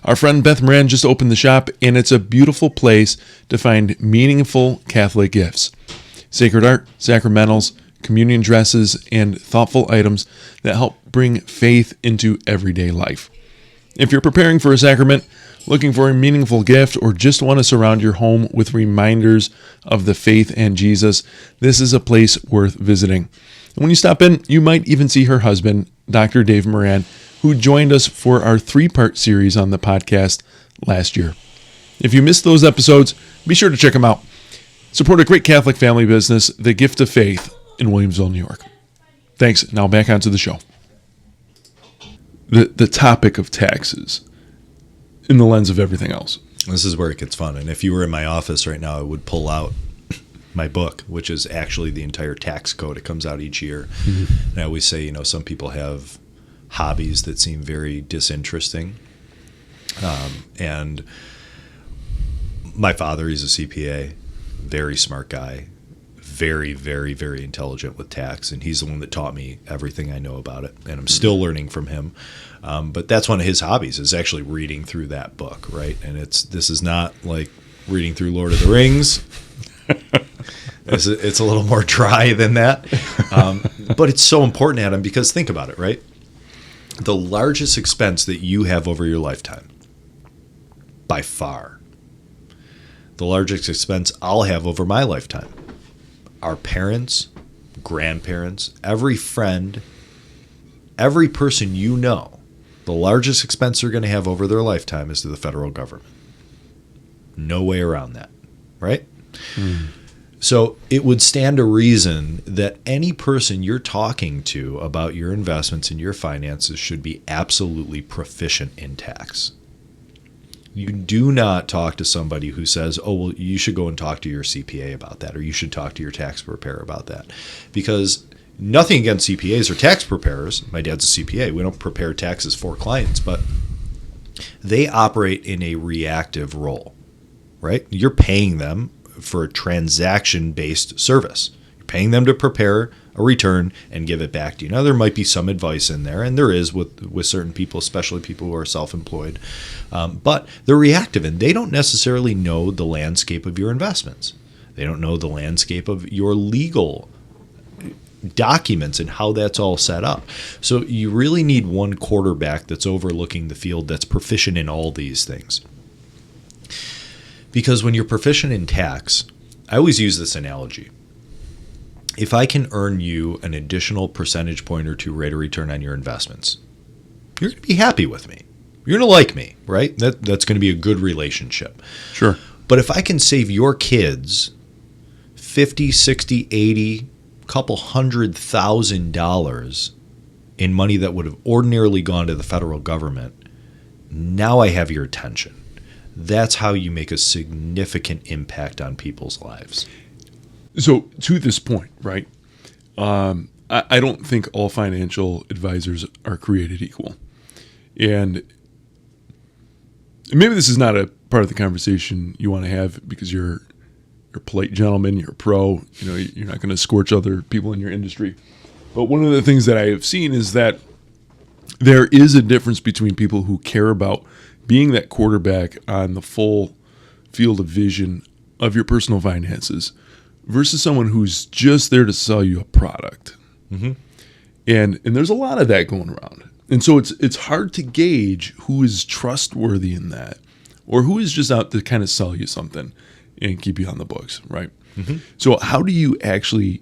Our friend Beth Moran just opened the shop, and it's a beautiful place to find meaningful Catholic gifts. Sacred art, sacramentals, communion dresses, and thoughtful items that help bring faith into everyday life. If you're preparing for a sacrament, Looking for a meaningful gift or just want to surround your home with reminders of the faith and Jesus, this is a place worth visiting. And when you stop in, you might even see her husband, Dr. Dave Moran, who joined us for our 3-part series on the podcast last year. If you missed those episodes, be sure to check them out. Support a great Catholic family business, The Gift of Faith, in Williamsville, New York. Thanks. Now back onto the show. The topic of taxes in the lens of everything else. This is where it gets fun. And if you were in my office right now, I would pull out my book, which is actually the entire tax code. It comes out each year. Mm-hmm. And I always say, some people have hobbies that seem very disinteresting. And my father, he's a CPA, very smart guy, very, very, very intelligent with tax. And he's the one that taught me everything I know about it. And I'm still learning from him. But that's one of his hobbies, is actually reading through that book, right? And this is not like reading through Lord of the Rings. It's a little more dry than that. But it's so important, Adam, because think about it, right? The largest expense that you have over your lifetime, by far, the largest expense I'll have over my lifetime, our parents, grandparents, every friend, every person you know, the largest expense they're going to have over their lifetime is to the federal government. No way around that, right? Mm. So it would stand to reason that any person you're talking to about your investments and your finances should be absolutely proficient in tax. You do not talk to somebody who says, oh, well, you should go and talk to your CPA about that, or you should talk to your tax preparer about that. Because nothing against CPAs or tax preparers. My dad's a CPA. We don't prepare taxes for clients, but they operate in a reactive role, right? You're paying them for a transaction-based service. You're paying them to prepare a return and give it back to you. Now, there might be some advice in there, and there is with certain people, especially people who are self-employed, but they're reactive, and they don't necessarily know the landscape of your investments. They don't know the landscape of your legal documents and how that's all set up. So you really need one quarterback that's overlooking the field that's proficient in all these things. Because when you're proficient in tax, I always use this analogy. If I can earn you an additional percentage point or 2 rate of return on your investments, you're going to be happy with me. You're going to like me, right? That's going to be a good relationship. Sure. But if I can save your kids 50, 60, 80, couple $100,000 in money that would have ordinarily gone to the federal government, now I have your attention. That's how you make a significant impact on people's lives. So to this point, right, I don't think all financial advisors are created equal. And maybe this is not a part of the conversation you want to have because you're a polite gentleman, you're a pro, you're not going to scorch other people in your industry. But one of the things that I have seen is that there is a difference between people who care about being that quarterback on the full field of vision of your personal finances versus someone who's just there to sell you a product. Mm-hmm. And there's a lot of that going around. And so it's hard to gauge who is trustworthy in that or who is just out to kind of sell you something and keep you on the books, right? Mm-hmm. So how do you actually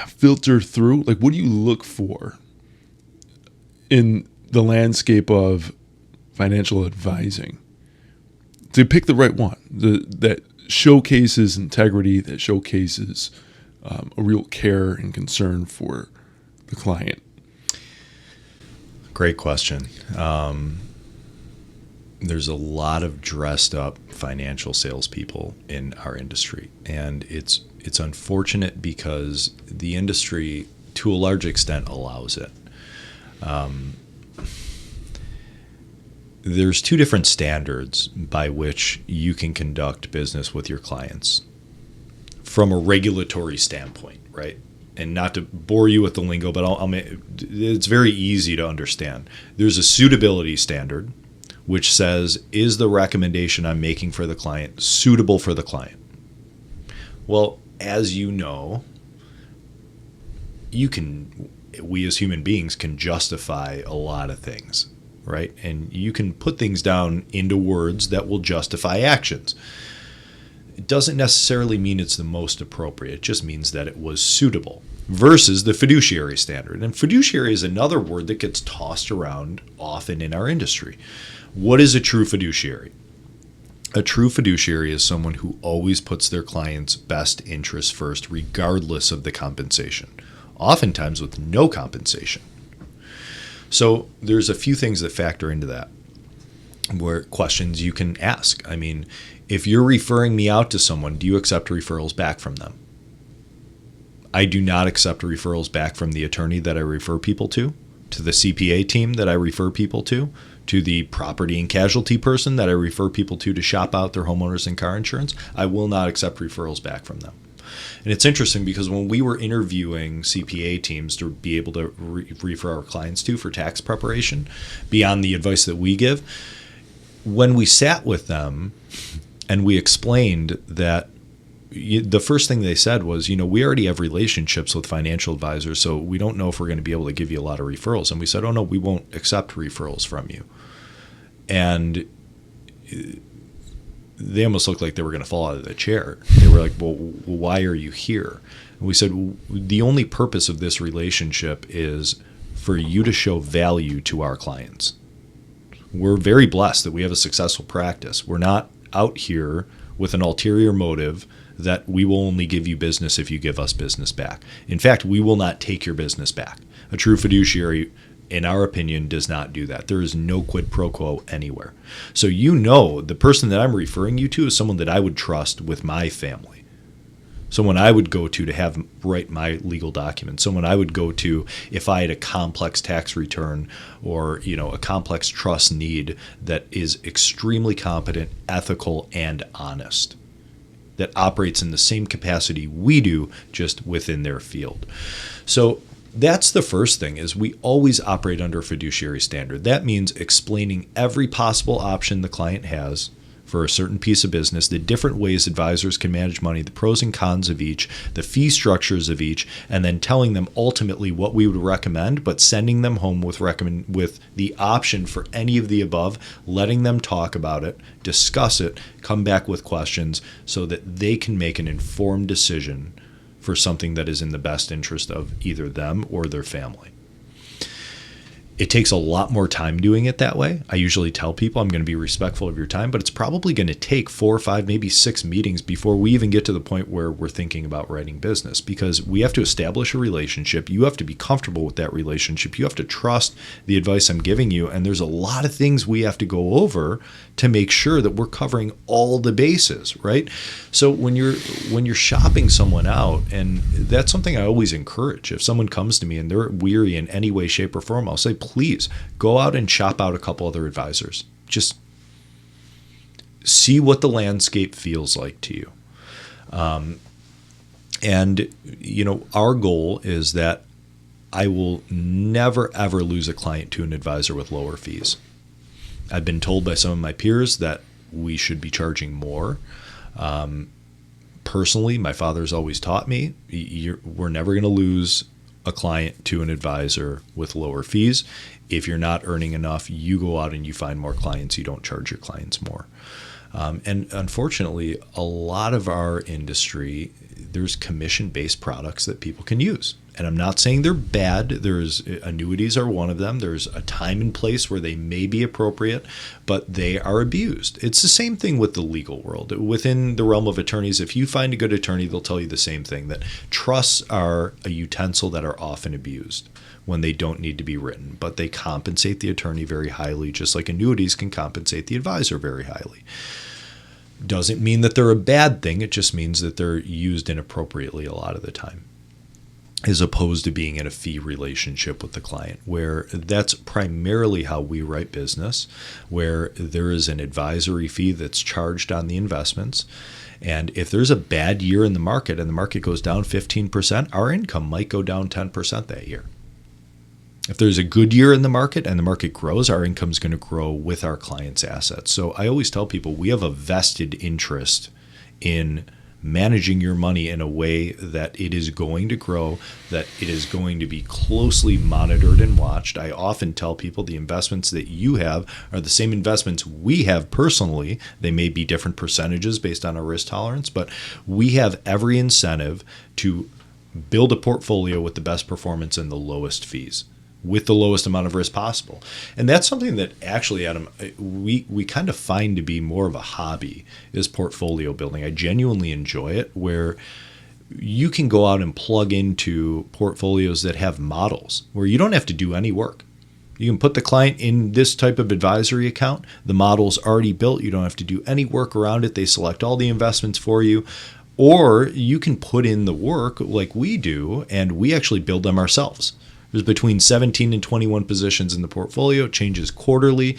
filter through? Like, what do you look for in the landscape of financial advising to pick the right one that showcases integrity, that showcases a real care and concern for the client? Great question. There's a lot of dressed up financial salespeople in our industry, and it's unfortunate because the industry, to a large extent, allows it. There's 2 different standards by which you can conduct business with your clients from a regulatory standpoint, right? And not to bore you with the lingo, but it's very easy to understand. There's a suitability standard, which says, is the recommendation I'm making for the client suitable for the client? Well, as you know, we as human beings can justify a lot of things. right? And you can put things down into words that will justify actions. It doesn't necessarily mean it's the most appropriate. It just means that it was suitable versus the fiduciary standard. And fiduciary is another word that gets tossed around often in our industry. What is a true fiduciary? A true fiduciary is someone who always puts their client's best interests first, regardless of the compensation, oftentimes with no compensation. So there's a few things that factor into that, where questions you can ask. I mean, if you're referring me out to someone, do you accept referrals back from them? I do not accept referrals back from the attorney that I refer people to the CPA team that I refer people to the property and casualty person that I refer people to shop out their homeowners and car insurance. I will not accept referrals back from them. And it's interesting because when we were interviewing CPA teams to be able to refer our clients to for tax preparation, beyond the advice that we give, when we sat with them and we explained that, the first thing they said was, we already have relationships with financial advisors, so we don't know if we're going to be able to give you a lot of referrals. And we said, oh, no, we won't accept referrals from you. And they almost looked like they were going to fall out of the chair. They were like, well, why are you here? And we said, the only purpose of this relationship is for you to show value to our clients. We're very blessed that we have a successful practice. We're not out here with an ulterior motive that we will only give you business if you give us business back. In fact, we will not take your business back. A true fiduciary, in our opinion, does not do that. There is no quid pro quo anywhere. So the person that I'm referring you to is someone that I would trust with my family. Someone I would go to have write my legal documents. Someone I would go to if I had a complex tax return or a complex trust need that is extremely competent, ethical, and honest, that operates in the same capacity we do, just within their field. So that's the first thing, is we always operate under a fiduciary standard. That means explaining every possible option the client has for a certain piece of business, the different ways advisors can manage money, the pros and cons of each, the fee structures of each, and then telling them ultimately what we would recommend, but sending them home with the option for any of the above, letting them talk about it, discuss it, come back with questions so that they can make an informed decision for something that is in the best interest of either them or their family. It takes a lot more time doing it that way. I usually tell people I'm going to be respectful of your time, but it's probably going to take 4 or 5, maybe 6 meetings before we even get to the point where we're thinking about writing business, because we have to establish a relationship. You have to be comfortable with that relationship. You have to trust the advice I'm giving you. And there's a lot of things we have to go over to make sure that we're covering all the bases, right? So when you're shopping someone out, and that's something I always encourage. If someone comes to me and they're weary in any way, shape, or form, I'll say, please go out and shop out a couple other advisors. Just see what the landscape feels like to you. And our goal is that I will never, ever lose a client to an advisor with lower fees. I've been told by some of my peers that we should be charging more. Personally, my father's always taught me, we're never going to lose a client to an advisor with lower fees. If you're not earning enough, you go out and you find more clients. You don't charge your clients more. And unfortunately, a lot of our industry, there's commission-based products that people can use. And I'm not saying they're bad. There's annuities are one of them. There's a time and place where they may be appropriate, but they are abused. It's the same thing with the legal world. Within the realm of attorneys, if you find a good attorney, they'll tell you the same thing, that trusts are a utensil that are often abused when they don't need to be written, but they compensate the attorney very highly, just like annuities can compensate the advisor very highly. Doesn't mean that they're a bad thing. It just means that they're used inappropriately a lot of the time, as opposed to being in a fee relationship with the client, where that's primarily how we write business, where there is an advisory fee that's charged on the investments. And if there's a bad year in the market and the market goes down 15%, our income might go down 10% that year. If there's a good year in the market and the market grows, our income is going to grow with our clients' assets. So I always tell people we have a vested interest in managing your money in a way that it is going to grow, that it is going to be closely monitored and watched. I often tell people the investments that you have are the same investments we have personally. They may be different percentages based on our risk tolerance, but we have every incentive to build a portfolio with the best performance and the lowest fees, with the lowest amount of risk possible. And that's something that actually, Adam, we kind of find to be more of a hobby, is portfolio building. I genuinely enjoy it, where you can go out and plug into portfolios that have models where you don't have to do any work. You can put the client in this type of advisory account. The model's already built. You don't have to do any work around it. They select all the investments for you. Or you can put in the work like we do, and we actually build them ourselves. There's between 17 and 21 positions in the portfolio. It changes quarterly.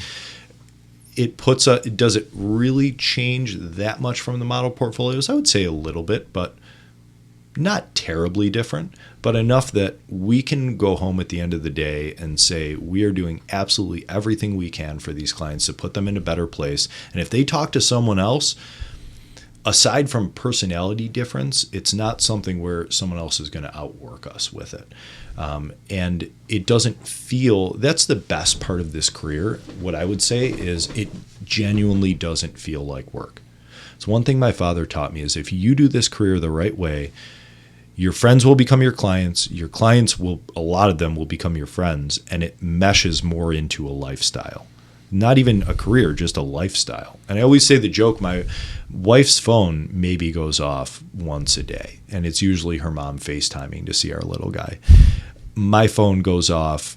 Does it really change that much from the model portfolios? I would say a little bit, but not terribly different, but enough that we can go home at the end of the day and say we are doing absolutely everything we can for these clients to put them in a better place. And if they talk to someone else, aside from personality difference, it's not something where someone else is going to outwork us with it. And it doesn't feel, that's the best part of this career. What I would say is it genuinely doesn't feel like work. It's one thing my father taught me is if you do this career the right way, your friends will become your clients will, a lot of them will become your friends, and it meshes more into a lifestyle. Not even a career, just a lifestyle. And I always say the joke, my wife's phone maybe goes off once a day, and it's usually her mom FaceTiming to see our little guy. My phone goes off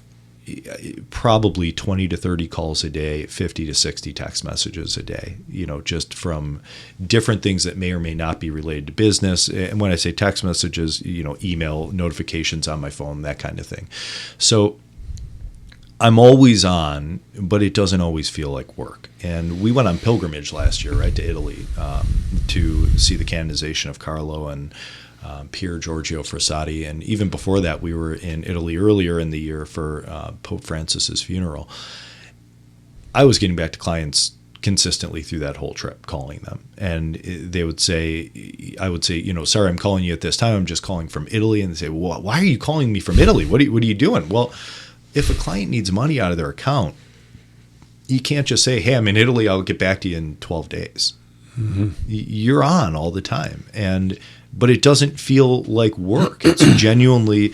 probably 20 to 30 calls a day, 50 to 60 text messages a day, just from different things that may or may not be related to business. And when I say text messages, email notifications on my phone, that kind of thing. So I'm always on, but it doesn't always feel like work. And we went on pilgrimage last year, right, to Italy to see the canonization of Carlo and Pier Giorgio Frassati. And even before that, we were in Italy earlier in the year for Pope Francis's funeral. I was getting back to clients consistently through that whole trip, calling them. And they would say, I would say, sorry, I'm calling you at this time. I'm just calling from Italy. And they say, well, why are you calling me from Italy? What are you doing? Well, if a client needs money out of their account, you can't just say, hey, I'm in Italy, I'll get back to you in 12 days. Mm-hmm. You're on all the time. But it doesn't feel like work. It's genuinely,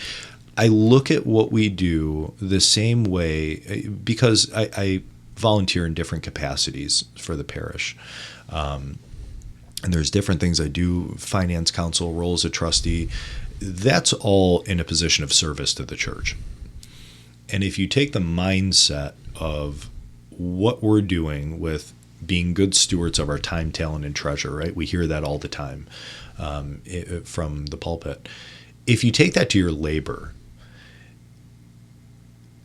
I look at what we do the same way because I volunteer in different capacities for the parish. And there's different things I do, finance council, role as a trustee. That's all in a position of service to the church. And if you take the mindset of what we're doing with being good stewards of our time, talent, and treasure, right? We hear that all the time from the pulpit. If you take that to your labor,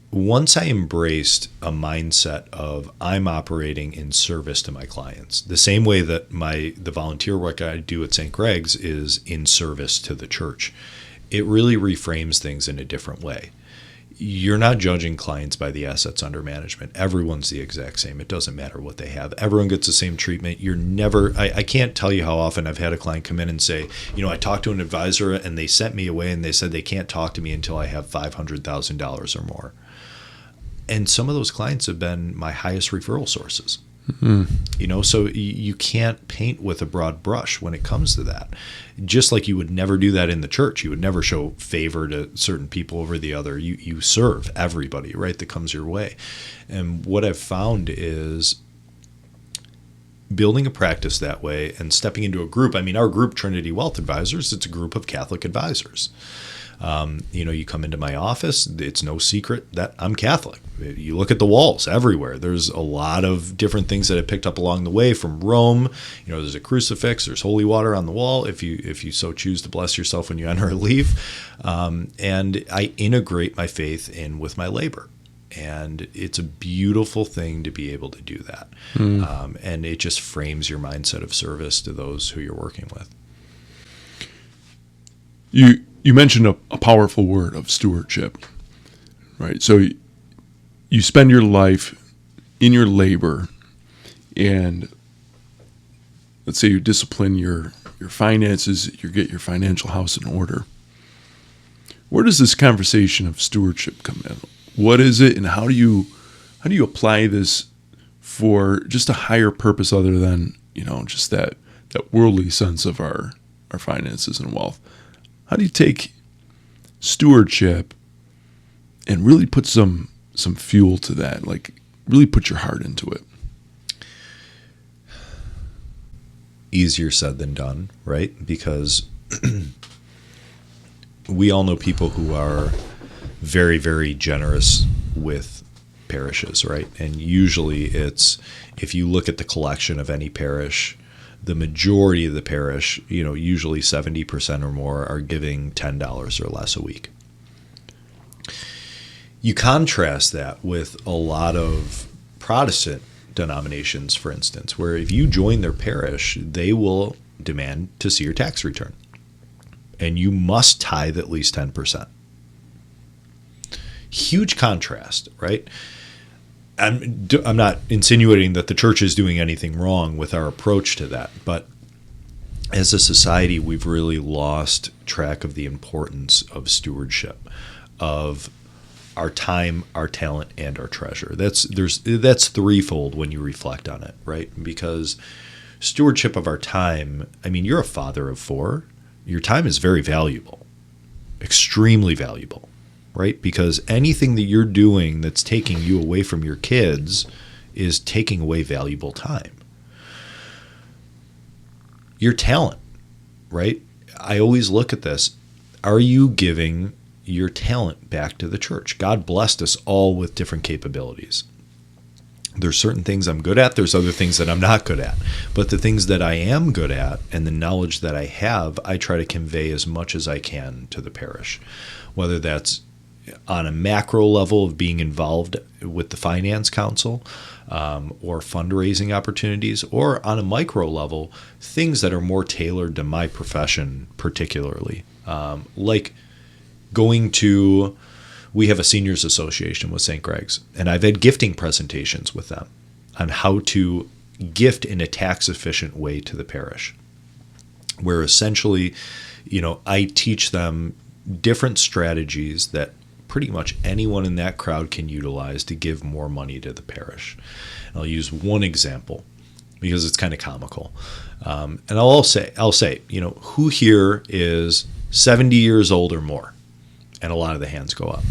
once I embraced a mindset of I'm operating in service to my clients, the same way that the volunteer work I do at St. Greg's is in service to the church, it really reframes things in a different way. You're not judging clients by the assets under management. Everyone's the exact same. It doesn't matter what they have. Everyone gets the same treatment. You're never, I can't tell you how often I've had a client come in and say, I talked to an advisor and they sent me away and they said they can't talk to me until I have $500,000 or more. And some of those clients have been my highest referral sources. Mm-hmm. So you can't paint with a broad brush when it comes to that. Just like you would never do that in the church. You would never show favor to certain people over the other. You serve everybody, right, that comes your way. And what I've found is building a practice that way and stepping into a group. I mean, our group, Trinity Wealth Advisors, it's a group of Catholic advisors. You come into my office, it's no secret that I'm Catholic. You look at the walls everywhere. There's a lot of different things that I picked up along the way from Rome. There's a crucifix, there's holy water on the wall if you so choose to bless yourself when you enter or leave. And I integrate my faith in with my labor. And it's a beautiful thing to be able to do that. And it just frames your mindset of service to those who you're working with. You mentioned a powerful word of stewardship, right? So you spend your life in your labor, and let's say you discipline your your finances, you get your financial house in order. Where does this conversation of stewardship come in? What is it, and how do you apply this for just a higher purpose other than, just that worldly sense of our finances and wealth? How do you take stewardship and really put some fuel to that, like really put your heart into it? Easier said than done, right? Because we all know people who are very, very generous with parishes, right? And usually it's, if you look at the collection of any parish, the majority of the parish, usually 70% or more are giving $10 or less a week. You contrast that with a lot of Protestant denominations, for instance, where if you join their parish, they will demand to see your tax return. And you must tithe at least 10%. Huge contrast, right? I'm not insinuating that the church is doing anything wrong with our approach to that, but as a society, we've really lost track of the importance of stewardship, of our time, our talent, and our treasure. That's threefold when you reflect on it, right? Because stewardship of our time, you're a father of 4. Your time is very valuable, extremely valuable, right? Because anything that you're doing that's taking you away from your kids is taking away valuable time. Your talent, right? I always look at this. Are you giving your talent back to the church? God blessed us all with different capabilities. There's certain things I'm good at. There's other things that I'm not good at. But the things that I am good at and the knowledge that I have, I try to convey as much as I can to the parish, whether that's on a macro level of being involved with the finance council or fundraising opportunities, or on a micro level, things that are more tailored to my profession particularly, like going to, we have a seniors association with St. Greg's, and I've had gifting presentations with them on how to gift in a tax efficient way to the parish, where essentially, I teach them different strategies that pretty much anyone in that crowd can utilize to give more money to the parish. And I'll use one example because it's kind of comical. And I'll say, who here is 70 years old or more? And a lot of the hands go up.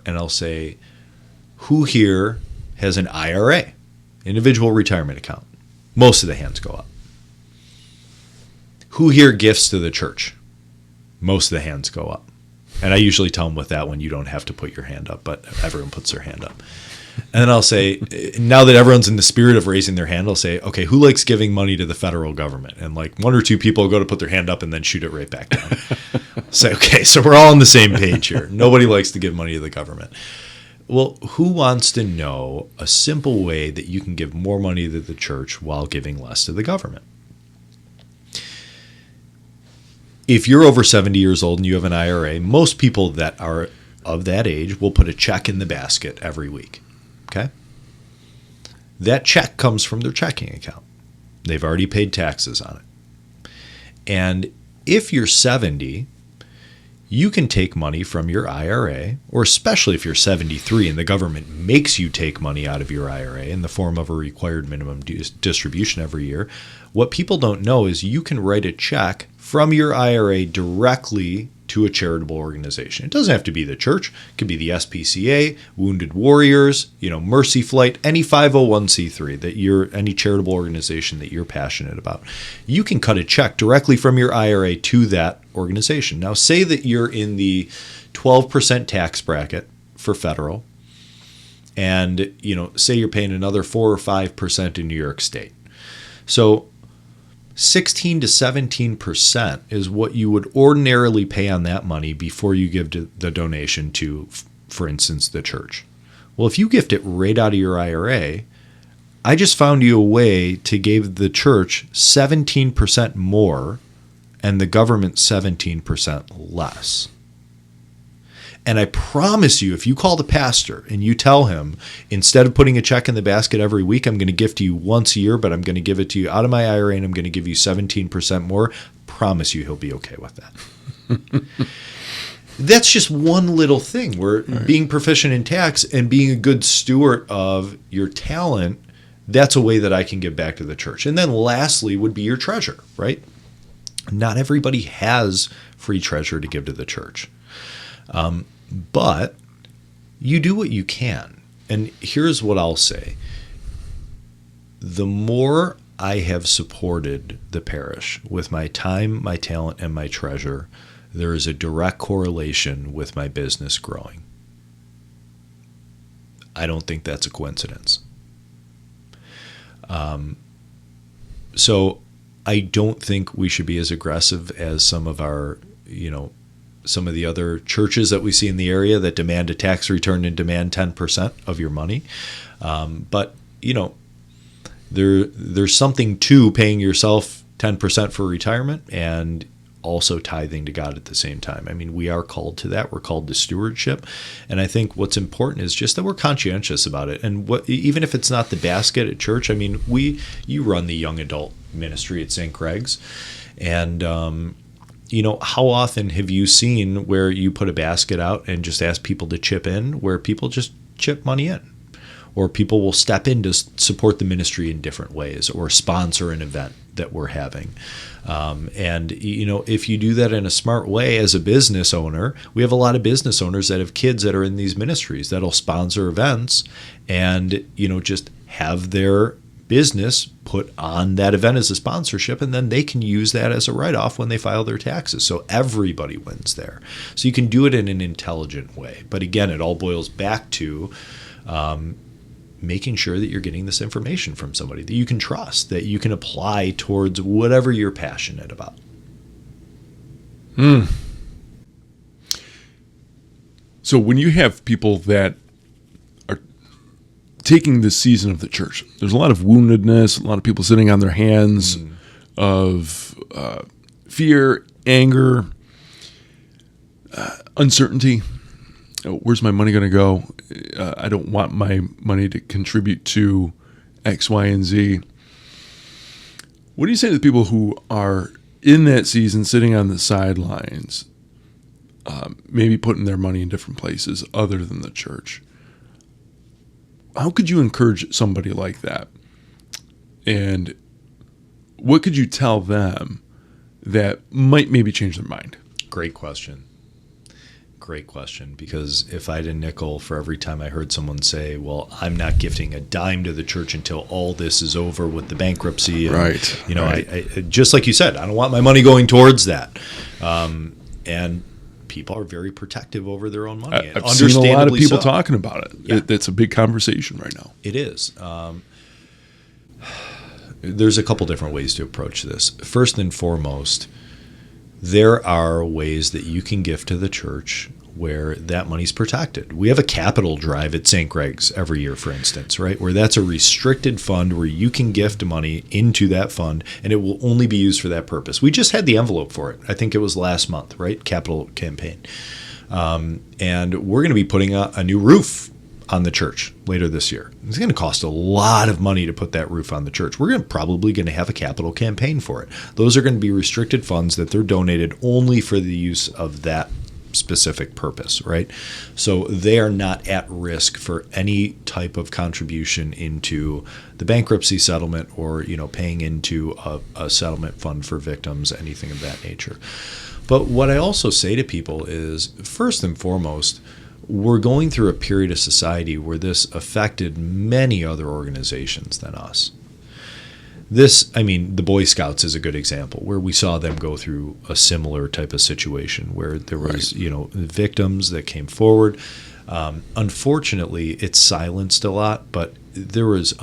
And I'll say, who here has an IRA, individual retirement account? Most of the hands go up. Who here gifts to the church? Most of the hands go up. And I usually tell them with that one, you don't have to put your hand up, but everyone puts their hand up. And then I'll say, now that everyone's in the spirit of raising their hand, I'll say, okay, who likes giving money to the federal government? And like 1 or 2 people go to put their hand up and then shoot it right back down. Say, okay, so we're all on the same page here. Nobody likes to give money to the government. Well, who wants to know a simple way that you can give more money to the church while giving less to the government? If you're over 70 years old and you have an IRA, most people that are of that age will put a check in the basket every week. Okay? That check comes from their checking account. They've already paid taxes on it. And if you're 70, you can take money from your IRA, or especially if you're 73 and the government makes you take money out of your IRA in the form of a required minimum distribution every year. What people don't know is you can write a check from your IRA directly to a charitable organization. It doesn't have to be the church. It could be the SPCA, Wounded Warriors, Mercy Flight, any 501c3 that any charitable organization that you're passionate about. You can cut a check directly from your IRA to that organization. Now, say that you're in the 12% tax bracket for federal, and say you're paying another 4 or 5% in New York State. So 16 to 17% is what you would ordinarily pay on that money before you give the donation to, for instance, the church. Well, if you gift it right out of your IRA, I just found you a way to give the church 17% more and the government 17% less. And I promise you, if you call the pastor and you tell him, instead of putting a check in the basket every week, I'm going to gift to you once a year, but I'm going to give it to you out of my IRA and I'm going to give you 17% more, promise you he'll be okay with that. That's just one little thing where being proficient in tax and being a good steward of your talent, that's a way that I can give back to the church. And then lastly would be your treasure, right? Not everybody has free treasure to give to the church. But you do what you can. And here's what I'll say. The more I have supported the parish with my time, my talent, and my treasure, there is a direct correlation with my business growing. I don't think that's a coincidence. So I don't think we should be as aggressive as some of our, some of the other churches that we see in the area that demand a tax return and demand 10% of your money. But, there's something to paying yourself 10% for retirement and also tithing to God at the same time. I mean, we are called to that. We're called to stewardship. And I think what's important is just that we're conscientious about it. And even if it's not the basket at church, I mean, you run the young adult ministry at St. Greg's. And, how often have you seen where you put a basket out and just ask people to chip in, where people just chip money in? Or people will step in to support the ministry in different ways or sponsor an event that we're having. And if you do that in a smart way as a business owner, we have a lot of business owners that have kids that are in these ministries that'll sponsor events and, just have their business put on that event as a sponsorship, and then they can use that as a write-off when they file their taxes. So everybody wins there. So you can do it in an intelligent way. But again, it all boils back to making sure that you're getting this information from somebody that you can trust, that you can apply towards whatever you're passionate about. So when you have people that are taking this season of the church, there's a lot of woundedness, a lot of people sitting on their hands of fear, anger, uncertainty. Where's my money going to go? I don't want my money to contribute to X, Y, and Z. What do you say to the people who are in that season, sitting on the sidelines, maybe putting their money in different places other than the church? How could you encourage somebody like that? And what could you tell them that might maybe change their mind? Great question. Because if I had a nickel for every time I heard someone say, well, I'm not gifting a dime to the church until all this is over with the bankruptcy. And, right. I just like you said, I don't want my money going towards that. And people are very protective over their own money. I've seen a lot of people talking about it. Yeah. That's a big conversation right now. It is. There's a couple different ways to approach this. First and foremost, there are ways that you can gift to the church where that money's protected. We have a capital drive at St. Greg's every year, for instance, right? Where that's a restricted fund where you can gift money into that fund and it will only be used for that purpose. We just had the envelope for it. I think it was last month, right? Capital campaign. And we're going to be putting a new roof on the church later this year. It's going to cost a lot of money to put that roof on the church. We're probably going to have a capital campaign for it. Those are going to be restricted funds that they're donated only for the use of that specific purpose, right? So they are not at risk for any type of contribution into the bankruptcy settlement or, paying into a settlement fund for victims, anything of that nature. But what I also say to people is, first and foremost, we're going through a period of society where this affected many other organizations than us. The Boy Scouts is a good example where we saw them go through a similar type of situation where there was, victims that came forward. Unfortunately, it's silenced a lot, but there was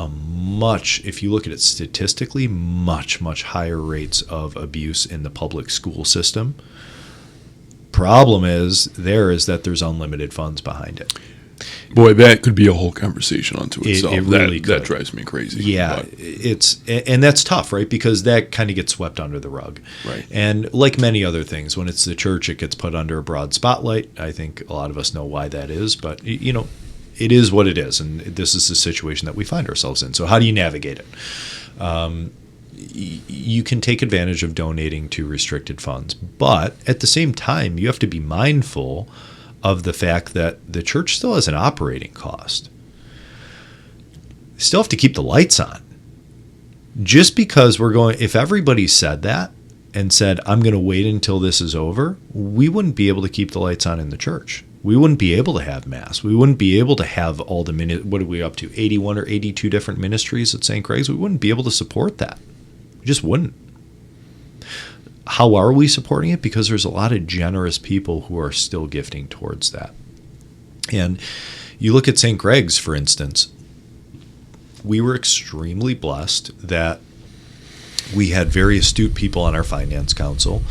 if you look at it statistically, much, much higher rates of abuse in the public school system. Problem is that there's unlimited funds behind it. Boy, that could be a whole conversation unto itself. It really that could. drives me crazy. Yeah, and that's tough, right? Because that kind of gets swept under the rug. Right. And like many other things, when it's the church, it gets put under a broad spotlight. I think a lot of us know why that is, but it is what it is, and this is the situation that we find ourselves in. So how do you navigate it? You can take advantage of donating to restricted funds, but at the same time, you have to be mindful of the fact that the church still has an operating cost. They still have to keep the lights on. Just because if everybody said that and said, I'm going to wait until this is over, we wouldn't be able to keep the lights on in the church. We wouldn't be able to have mass. We wouldn't be able to have all what are we up to, 81 or 82 different ministries at St. Craig's? We wouldn't be able to support that. We just wouldn't. How are we supporting it? Because there's a lot of generous people who are still gifting towards that. And you look at St. Greg's, for instance, we were extremely blessed that we had very astute people on our finance council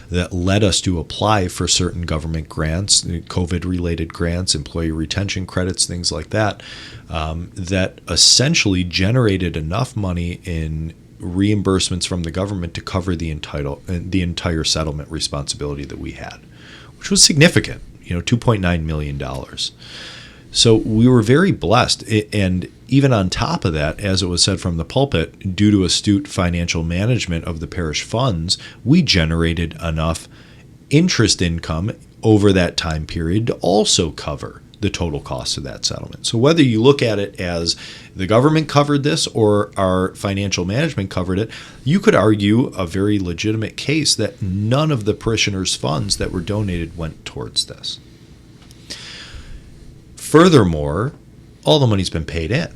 that led us to apply for certain government grants, COVID-related grants, employee retention credits, things like that, that essentially generated enough money in reimbursements from the government to cover the entire settlement responsibility that we had, which was significant, $2.9 million. So we were very blessed. And even on top of that, as it was said from the pulpit, due to astute financial management of the parish funds, we generated enough interest income over that time period to also cover the total cost of that settlement. So whether you look at it as the government covered this or our financial management covered it, you could argue a very legitimate case that none of the parishioners' funds that were donated went towards this. Furthermore, all the money's been paid in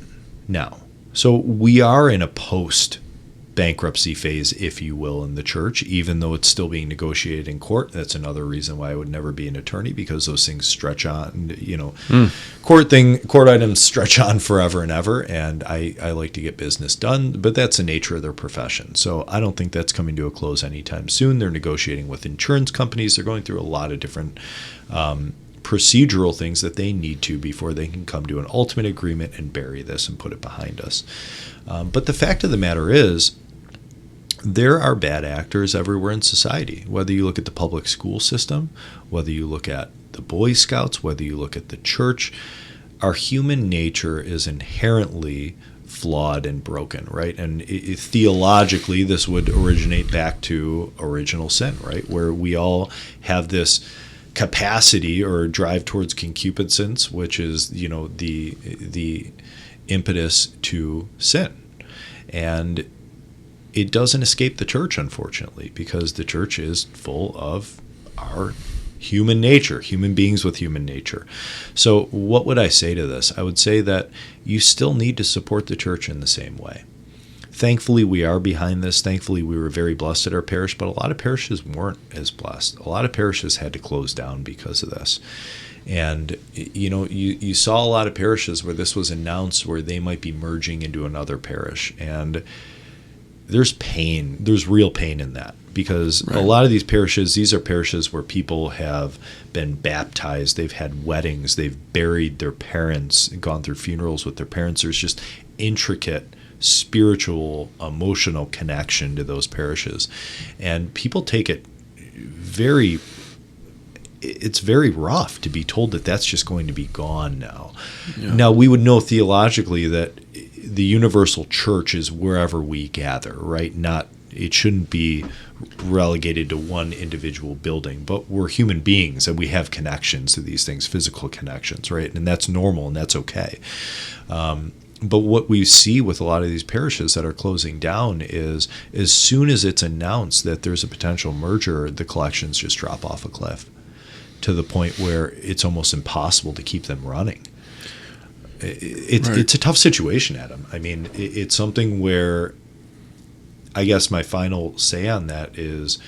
now. So we are in a post-bankruptcy phase, if you will, in the church, even though it's still being negotiated in court. That's another reason why I would never be an attorney, because those things stretch on, court items stretch on forever and ever, and I like to get business done, but that's the nature of their profession. So I don't think that's coming to a close anytime soon. They're negotiating with insurance companies. They're going through a lot of different procedural things that they need to before they can come to an ultimate agreement and bury this and put it behind us. But the fact of the matter is, there are bad actors everywhere in society, whether you look at the public school system, whether you look at the Boy Scouts, whether you look at the church. Our human nature is inherently flawed and broken, right? And theologically, this would originate back to original sin, right? Where we all have this capacity or drive towards concupiscence, which is, the impetus to sin. And it doesn't escape the church, unfortunately, because the church is full of our human nature, human beings with human nature. So what would I say to this? I would say that you still need to support the church in the same way. Thankfully, we are behind this. Thankfully, we were very blessed at our parish, but a lot of parishes weren't as blessed. A lot of parishes had to close down because of this. And, you saw a lot of parishes where this was announced where they might be merging into another parish. And there's pain. There's real pain in that, because a lot of these are parishes where people have been baptized. They've had weddings. They've buried their parents, gone through funerals with their parents. There's just intricate spiritual, emotional connection to those parishes. And people take it it's very rough to be told that that's just going to be gone now. Yeah. Now, we would know theologically that the universal church is wherever we gather, right? It shouldn't be relegated to one individual building, but we're human beings and we have connections to these things, physical connections, right? And that's normal and that's okay. But what we see with a lot of these parishes that are closing down is, as soon as it's announced that there's a potential merger, the collections just drop off a cliff to the point where it's almost impossible to keep them running. It's a tough situation, Adam. I mean, it's something where I guess my final say on that is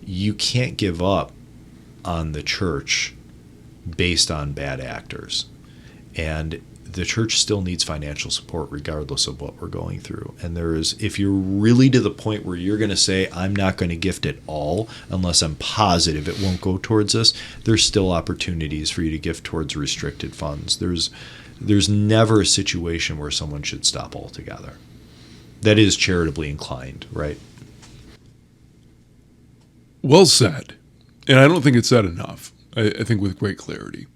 you can't give up on the church based on bad actors. And the church still needs financial support regardless of what we're going through. And if you're really to the point where you're going to say, I'm not going to gift at all unless I'm positive it won't go towards this, there's still opportunities for you to gift towards restricted funds. There's never a situation where someone should stop altogether. That is charitably inclined, right? Well said. And I don't think it's said enough. I think with great clarity.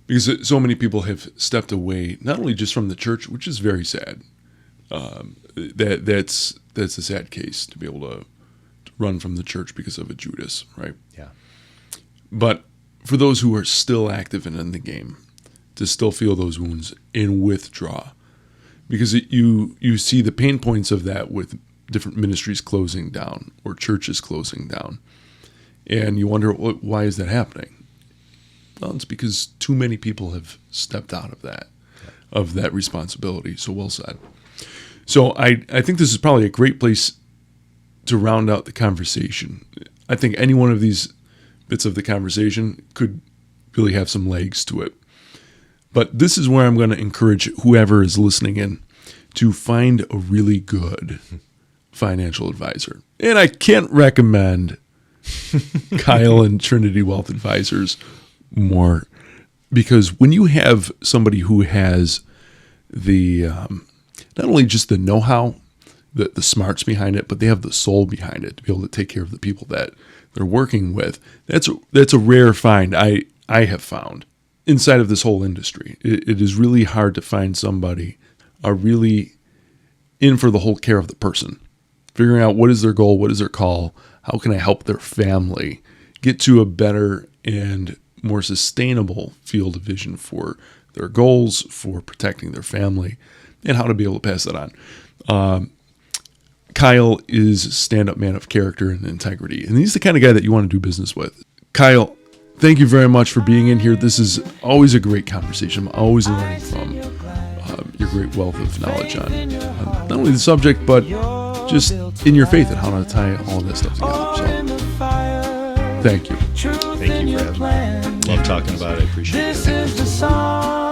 Because so many people have stepped away, not only just from the church, which is very sad. That's a sad case to be able to run from the church because of a Judas, right? Yeah. But for those who are still active and in the game, to still feel those wounds and withdraw. Because you see the pain points of that with different ministries closing down or churches closing down. And you wonder, why is that happening? Well, it's because too many people have stepped out of that responsibility. So well said. So I think this is probably a great place to round out the conversation. I think any one of these bits of the conversation could really have some legs to it. But this is where I'm going to encourage whoever is listening in to find a really good financial advisor. And I can't recommend Kyle and Trinity Wealth Advisors more, because when you have somebody who has the not only just the know-how, the smarts behind it, but they have the soul behind it to be able to take care of the people that they're working with, that's a rare find I have found inside of this whole industry. It is really hard to find somebody really in for the whole care of the person, figuring out what is their goal, what is their call, how can I help their family get to a better and more sustainable field of vision for their goals, for protecting their family, and how to be able to pass that on. Kyle is a stand-up man of character and integrity, and he's the kind of guy that you want to do business with. Kyle, thank you very much for being in here. This is always a great conversation. I'm always learning from your great wealth of knowledge on not only the subject, but just in your faith and how to tie all this stuff together. So, thank you. Thank you for having me. Love talking about it. I appreciate it.